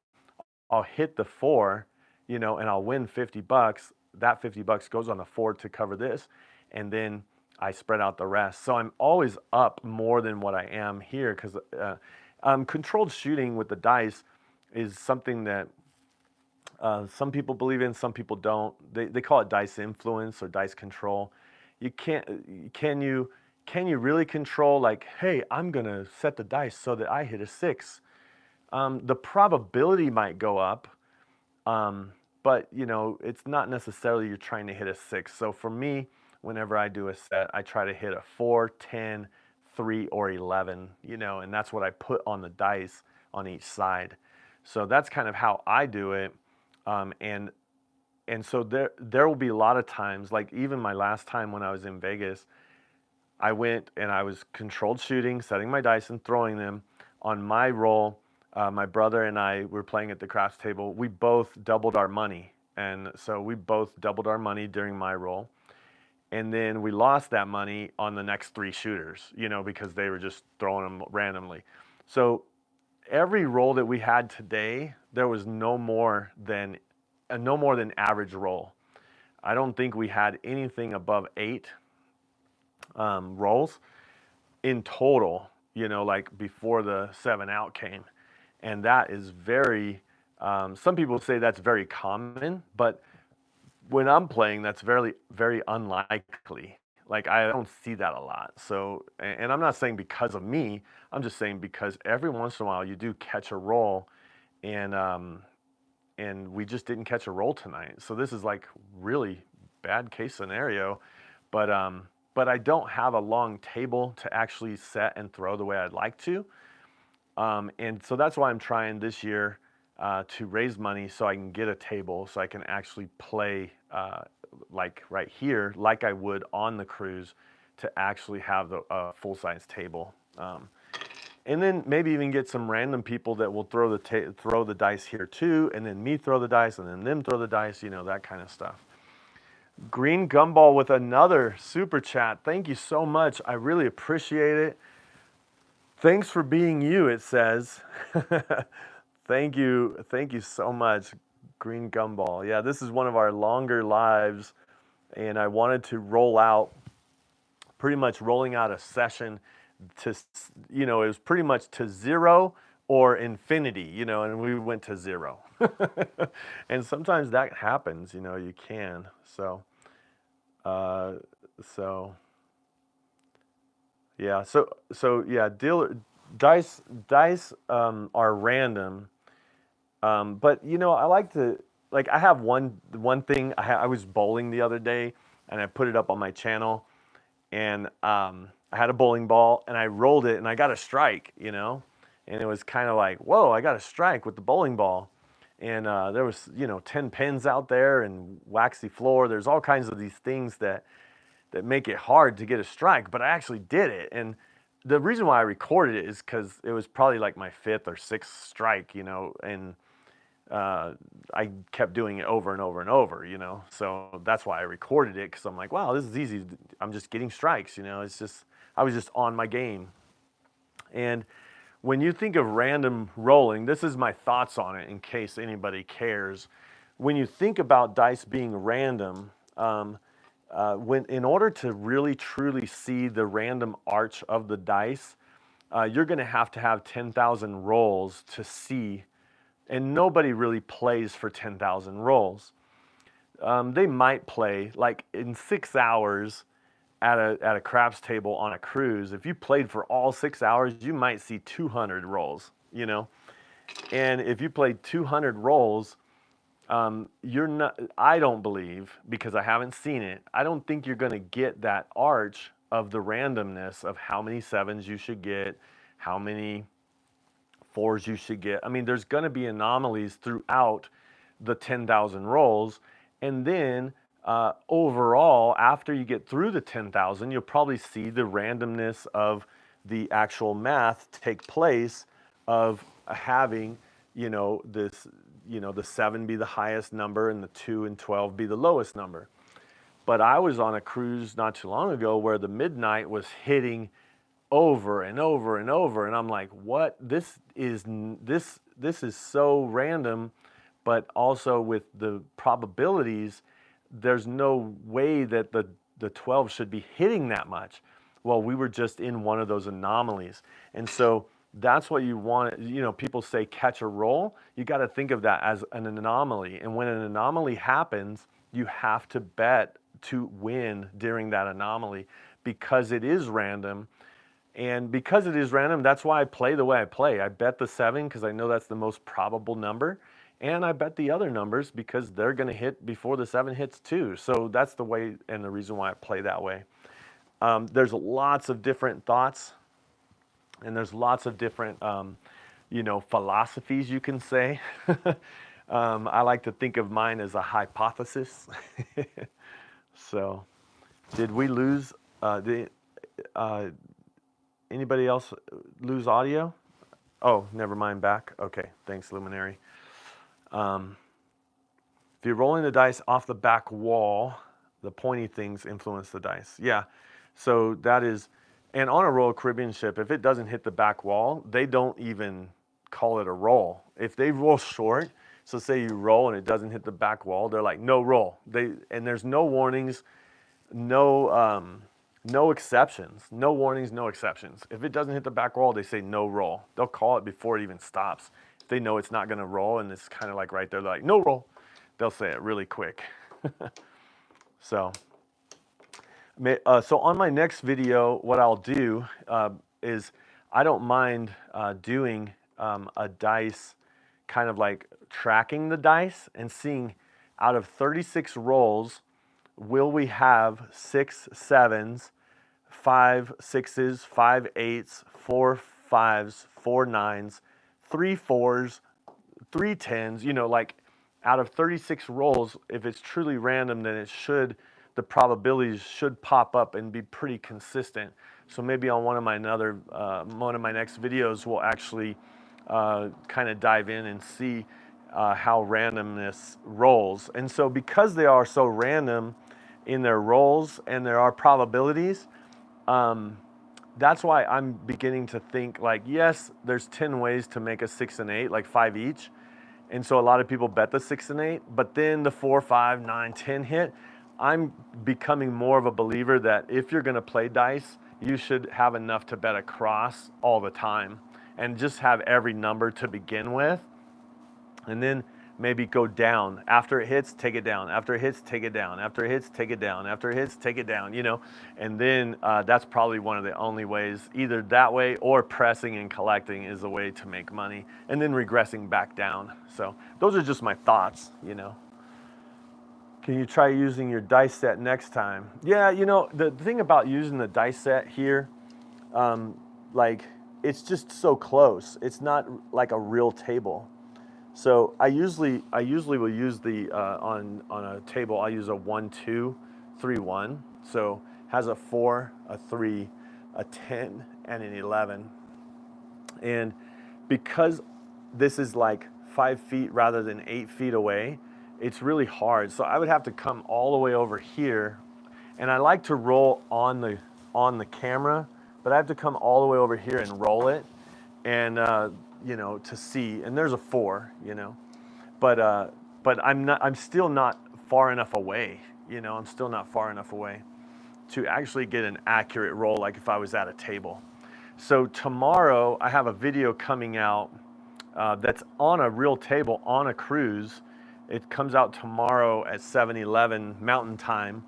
I'll hit the 4, and I'll win 50 bucks. That 50 bucks goes on the 4 to cover this. And then I spread out the rest. So I'm always up more than what I am here because controlled shooting with the dice is something that some people believe in, some people don't. They call it dice influence or dice control. Can you really control, like, hey, I'm gonna set the dice so that I hit a 6? The probability might go up, but it's not necessarily you're trying to hit a 6. So for me, whenever I do a set, I try to hit a 4, 10, 3, or 11, and that's what I put on the dice on each side. So that's kind of how I do it. And so there will be a lot of times, like even my last time when I was in Vegas, I went and I was controlled shooting, setting my dice and throwing them. On my roll, my brother and I were playing at the craps table. We both doubled our money. And so we both doubled our money during my roll. And then we lost that money on the next 3 shooters, because they were just throwing them randomly. So every roll that we had today, there was no more than average roll. I don't think we had anything above 8 rolls in total, like before the 7 out came. And that is very, some people say that's very common, but when I'm playing, that's very, very unlikely. Like, I don't see that a lot. So, and I'm not saying because of me, I'm just saying because every once in a while you do catch a roll, and we just didn't catch a roll tonight. So this is like really bad case scenario, but I don't have a long table to actually set and throw the way I'd like to. And so that's why I'm trying this year to raise money so I can get a table so I can actually play like right here, like I would on the cruise, to actually have the full-size table. And then maybe even get some random people that will throw the dice here too, and then me throw the dice, and then them throw the dice, that kind of stuff. Green Gumball with another super chat. Thank you so much. I really appreciate it. Thanks for being you, it says. Thank you so much, Green Gumball. Yeah, this is one of our longer lives, and I wanted to roll out, pretty much rolling out a session to, it was pretty much to 0 or infinity, and we went to 0. And sometimes that happens, you can. So, yeah, yeah, dice are random. But I like to, like, I have one thing. I was bowling the other day, and I put it up on my channel, and I had a bowling ball, and I rolled it, and I got a strike, and it was kind of like, whoa, I got a strike with the bowling ball. And there was 10 pins out there and waxy floor. There's all kinds of these things that make it hard to get a strike, but I actually did it. And the reason why I recorded it is because it was probably like my 5th or 6th strike, and I kept doing it over and over and over, so that's why I recorded it, because I'm like, wow, this is easy. I'm just getting strikes, it's just, I was just on my game. And when you think of random rolling, this is my thoughts on it in case anybody cares. When you think about dice being random, in order to really truly see the random arch of the dice, you're going to have 10,000 rolls to see, and nobody really plays for 10,000 rolls. They might play like in 6 hours at a craps table on a cruise. If you played for all 6 hours, you might see 200 rolls, and if you played 200 rolls, you're not, I don't believe, because I haven't seen it, I don't think you're going to get that arch of the randomness of how many 7s you should get, how many 4s you should get. I mean, there's going to be anomalies throughout, the 10,000 rolls. And then overall, after you get through the 10,000, you'll probably see the randomness of the actual math take place of having, this, the 7 be the highest number and the 2 and 12 be the lowest number. But I was on a cruise not too long ago where the midnight was hitting over and over and over, and I'm like, what? This is so random, but also with the probabilities, there's no way that the 12 should be hitting that much. Well, we were just in one of those anomalies. And so that's what you want. People say catch a roll. You got to think of that as an anomaly. And when an anomaly happens, you have to bet to win during that anomaly because it is random. And because it is random, that's why I play the way I play. I bet the 7 because I know that's the most probable number. And I bet the other numbers because they're going to hit before the 7 hits too. So that's the way and the reason why I play that way. There's lots of different thoughts, and there's lots of different, philosophies you can say. I like to think of mine as a hypothesis. So, did we lose? Anybody else lose audio? Oh, never mind, back. Okay, thanks, Luminary. If you're rolling the dice off the back wall, the pointy things influence the dice. Yeah, so that is, and on a Royal Caribbean ship, if it doesn't hit the back wall, they don't even call it a roll. If they roll short, so say you roll and it doesn't hit the back wall, they're like, no roll. And there's no warnings, no exceptions, no warnings, no exceptions. If it doesn't hit the back wall, they say no roll. They'll call it before it even stops. If they know it's not going to roll and it's kind of like right there, they're like, no roll. They'll say it really quick. So on my next video, what I'll do is I don't mind doing a dice, kind of like tracking the dice and seeing out of 36 rolls, will we have 6 7s, 5 6s, 5 8s, 4 5s, 4 9s, 3 4s, 3 10s, like out of 36 rolls, if it's truly random, then the probabilities should pop up and be pretty consistent. So maybe on one of my next videos, we'll actually kind of dive in and see how randomness rolls. And so because they are so random in their rolls and there are probabilities, that's why I'm beginning to think like, yes, there's 10 ways to make a 6 and 8, like 5 each. And so a lot of people bet the 6 and 8, but then the 4, 5, 9, 10 hit. I'm becoming more of a believer that if you're going to play dice, you should have enough to bet across all the time and just have every number to begin with. And then maybe go down. After it hits, take it down. After it hits, take it down. After it hits, take it down. After it hits, take it down, And then that's probably one of the only ways, either that way or pressing and collecting is the way to make money. And then regressing back down. So those are just my thoughts, Can you try using your dice set next time? Yeah, the thing about using the dice set here, it's just so close. It's not like a real table. So I usually will use the on a table. I use a 1 2 3 1. So has a 4, a 3, a 10, and an 11. And because this is like 5 feet rather than 8 feet away, it's really hard. So I would have to come all the way over here, and I like to roll on the camera, but I have to come all the way over here and roll it, and to see. And there's a 4, but I'm still not far enough away. I'm still not far enough away to actually get an accurate roll, like if I was at a table. So tomorrow I have a video coming out that's on a real table on a cruise. It comes out tomorrow at 7-11 Mountain Time,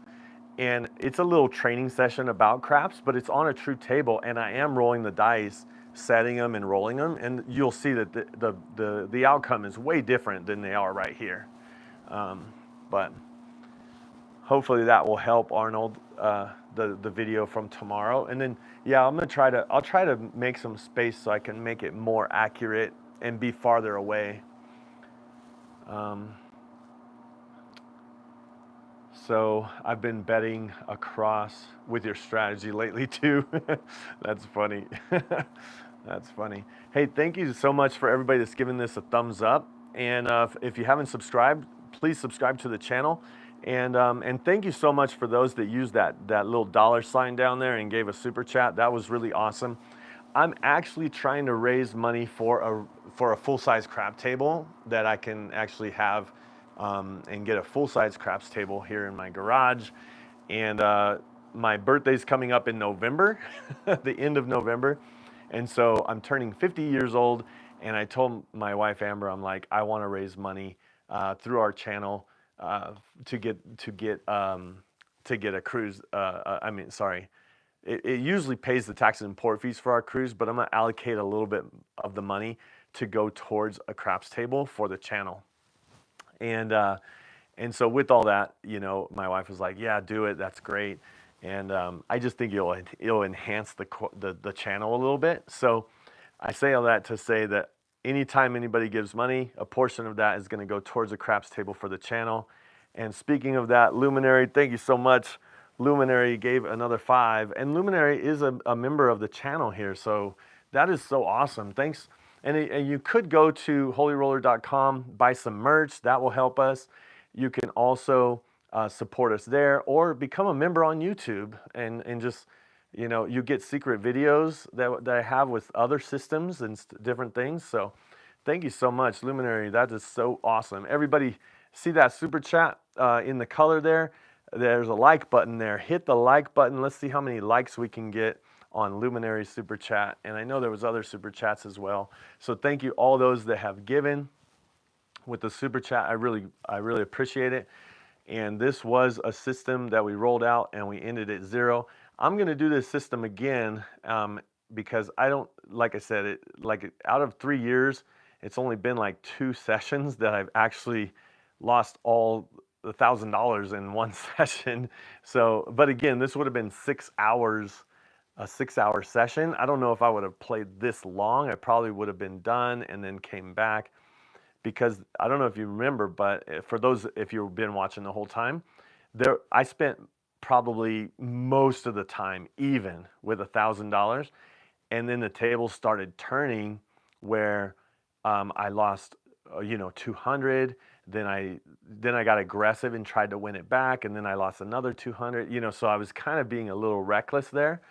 and it's a little training session about craps, but it's on a true table, and I am rolling the dice, setting them and rolling them, and you'll see that the outcome is way different than they are right here. But hopefully that will help, Arnold, the video from tomorrow. And then, yeah, I'll try to make some space so I can make it more accurate and be farther away. So I've been betting across with your strategy lately too. That's funny. That's funny. Hey, thank you so much for everybody that's given this a thumbs up. And if you haven't subscribed, please subscribe to the channel. And thank you so much for those that used that little dollar sign down there and gave a super chat. That was really awesome. I'm actually trying to raise money for a full-size crap table that I can actually have and get a full-size craps table here in my garage. And my birthday's coming up in November, the end of November. And so I'm turning 50 years old, and I told my wife Amber, I'm like, I want to raise money through our channel to get a cruise. It usually pays the taxes and port fees for our cruise, but I'm gonna allocate a little bit of the money to go towards a craps table for the channel. And so with all that, you know, my wife was like, yeah, do it. That's great. And I just think it'll enhance the channel a little bit. So I say all that to say that anytime anybody gives money, a portion of that is going to go towards a craps table for the channel. And speaking of that, Luminary, thank you so much. Luminary gave another 5, and Luminary is a member of the channel here, so that is so awesome. Thanks. And you could go to holyroller.com, buy some merch. That will help us. You can also support us there, or become a member on YouTube and just, you know, you get secret videos that I have with other systems and different things. So thank you so much, Luminary. That is so awesome. Everybody see that super chat in the color there? There's a like button there. Hit the like button. Let's see how many likes we can get on Luminary super chat. And I know there was other super chats as well. So thank you all those that have given with the super chat. I really appreciate it. And this was a system that we rolled out and we ended at 0. I'm going to do this system again because I don't, like I said, out of 3 years, it's only been like 2 sessions that I've actually lost all $1,000 in one session. So, but again, this would have been 6 hours, a 6-hour session. I don't know if I would have played this long. I probably would have been done and then came back, because I don't know if you remember, but for those, if you've been watching the whole time, I spent probably most of the time even with $1,000, and then the table started turning where I lost, 200. Then I got aggressive and tried to win it back, and then I lost another 200. So I was kind of being a little reckless there,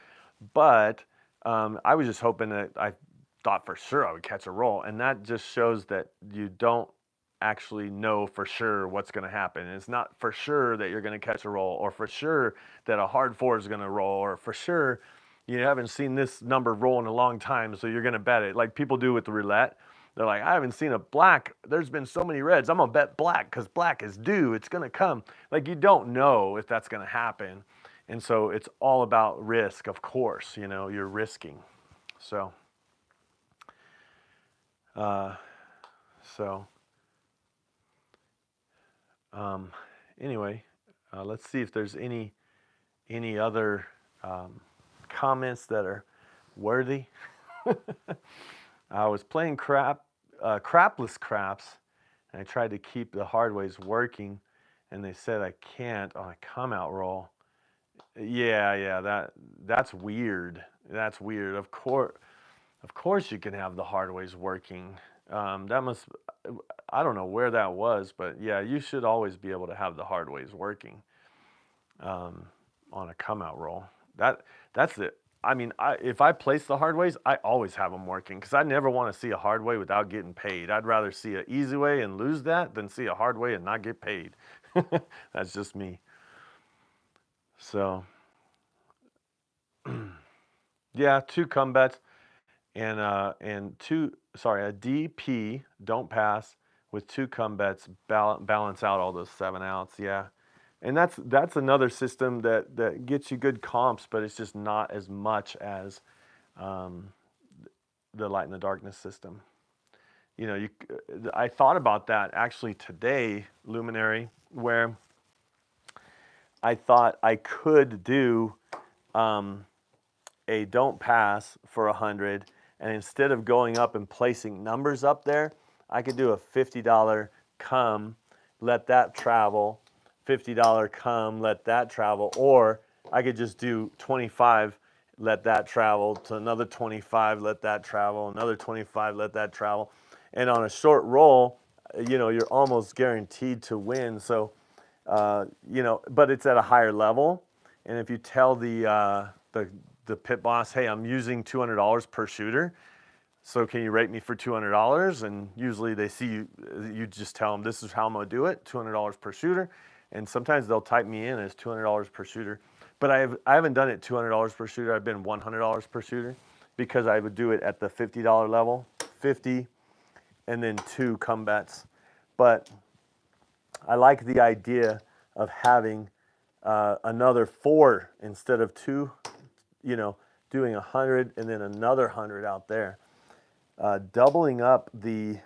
but I was just hoping that I thought for sure I would catch a roll, and that just shows that you don't actually know for sure what's going to happen. It's not for sure that you're going to catch a roll, or for sure that a hard 4 is going to roll, or for sure you haven't seen this number roll in a long time, so you're going to bet it like people do with the roulette. They're like, I haven't seen a black. There's been so many reds. I'm going to bet black because black is due. It's going to come. Like, you don't know if that's going to happen. And so it's all about risk, of course. You're risking. So, anyway, let's see if there's any other comments that are worthy. I was playing crapless craps, and I tried to keep the hard ways working, and they said I can't on a come out roll. Yeah, that's weird. That's weird. Of course you can have the hard ways working. I don't know where that was, but yeah, you should always be able to have the hard ways working on a come out roll. That's it. I mean, if I place the hard ways, I always have them working, because I never want to see a hard way without getting paid. I'd rather see an easy way and lose that than see a hard way and not get paid. That's just me. So, yeah, 2 come bets and a DP, don't pass, with 2 come bets, balance out all those 7 outs. Yeah. And that's another system that gets you good comps, but it's just not as much as the light and the darkness system. I thought about that actually today, Luminary, where I thought I could do a don't pass for 100, and instead of going up and placing numbers up there, I could do a $50 come, let that travel, $50 come, let that travel, or I could just do 25, let that travel to another 25, let that travel, another 25, let that travel. And on a short roll, you know, you're almost guaranteed to win. So, you know, but it's at a higher level. And if you tell the pit boss, hey, I'm using $200 per shooter, so can you rate me for $200? And usually they see you, you just tell them this is how I'm gonna do it, $200 per shooter. And sometimes they'll type me in as $200 per shooter. But I haven't done it $200 per shooter. I've been $100 per shooter because I would do it at the $50 level, 50, and then 2 come bets. But I like the idea of having another 4 instead of 2, you know, doing 100 and then another 100 out there. Doubling up the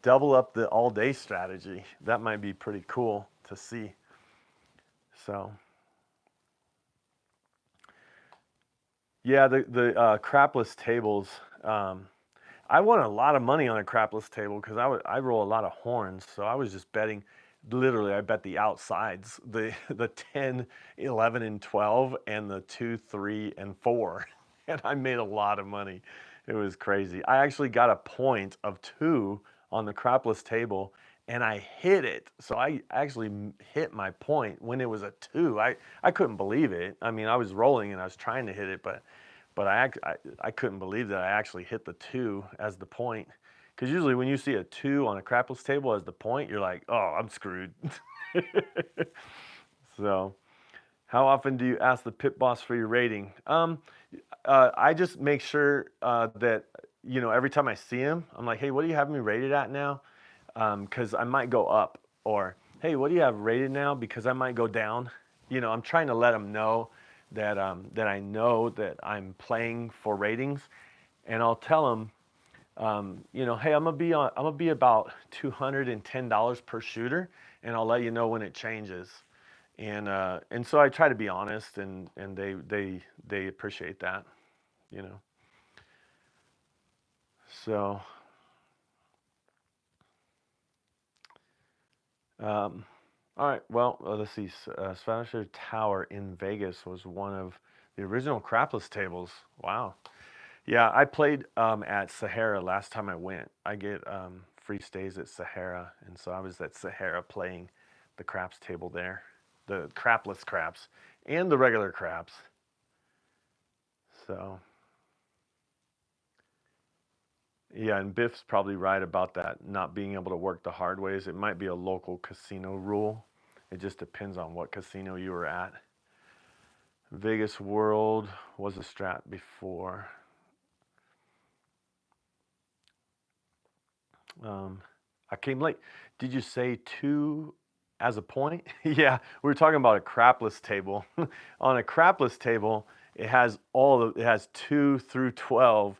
double up the all day strategy. That might be pretty cool to see. So yeah, the crapless tables. I won a lot of money on a crapless table because I roll a lot of horns, so I was just betting. Literally, I bet the outsides, the 10, 11, and 12, and the 2, 3, and 4, and I made a lot of money. It was crazy. I actually got a point of 2 on the crapless table, and I hit it. So I actually hit my point when it was a 2. I couldn't believe it. I mean, I was rolling and I was trying to hit it, but I couldn't believe that I actually hit the 2 as the point. Because usually when you see a 2 on a crapless table as the point, you're like, oh, I'm screwed. So, how often do you ask the pit boss for your rating? I just make sure that, you know, every time I see him, I'm like, hey, what do you have me rated at now? Because I might go up. Or, hey, what do you have rated now? Because I might go down. You know, I'm trying to let him know that, that I know that I'm playing for ratings. And I'll tell him, you know, hey, I'm gonna be about $210 per shooter, and I'll let you know when it changes. And so I try to be honest, and they appreciate that, you know. So, all right. Well, let's see. Spanish Tower in Vegas was one of the original crapless tables. Wow. Yeah, I played at Sahara last time I went. I get free stays at Sahara, and so I was at Sahara playing the craps table there, the crapless craps, and the regular craps. So, yeah, and Biff's probably right about that, not being able to work the hard ways. It might be a local casino rule. It just depends on what casino you were at. Vegas World was a strat before. I came late. Did you say 2 as a point? Yeah, we were talking about a crapless table. On a crapless table, it has it has 2 through 12,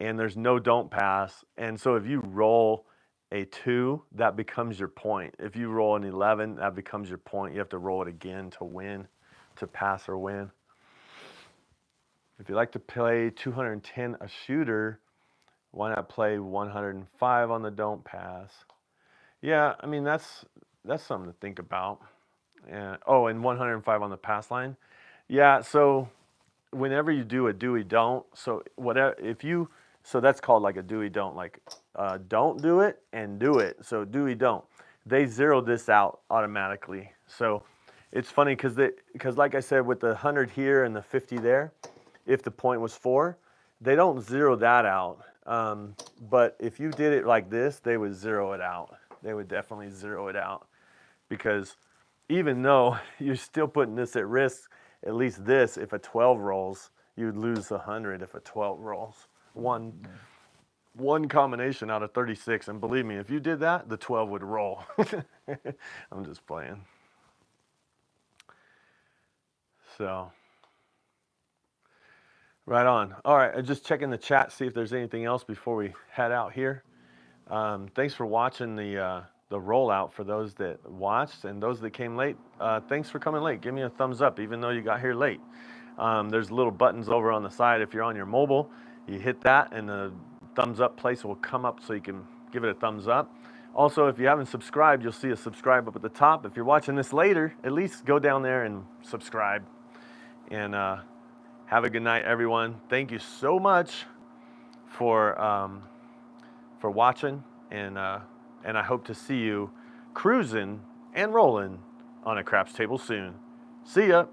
and there's no don't pass. And so if you roll a 2, that becomes your point. If you roll an 11, that becomes your point. You have to roll it again to win, to pass or win. If you like to play 210 a shooter, why not play 105 on the don't pass? Yeah, I mean that's something to think about. And oh, and 105 on the pass line. Yeah, so whenever you do a Dewey don't, so whatever if you so that's called like a Dewey don't, like don't do it and do it. So Dewey don't. They zero this out automatically. So it's funny because like I said with the 100 here and the 50 there, if the point was 4, they don't zero that out. But if you did it like this, they would zero it out. They would definitely zero it out because even though you're still putting this at risk, at least this, if a 12 rolls, you'd lose 100 if a 12 rolls. One combination out of 36, and believe me, if you did that, the 12 would roll. I'm just playing. So, right on. All right, I'm just checking the chat, see if there's anything else before we head out here. Thanks for watching the rollout for those that watched, and those that came late, thanks for coming late. Give me a thumbs up even though you got here late. There's little buttons over on the side. If you're on your mobile, you hit that and the thumbs up place will come up so you can give it a thumbs up. Also, if you haven't subscribed, you'll see a subscribe up at the top. If you're watching this later, at least go down there and subscribe. And have a good night, everyone. Thank you so much for watching, and I hope to see you cruising and rolling on a craps table soon. See ya.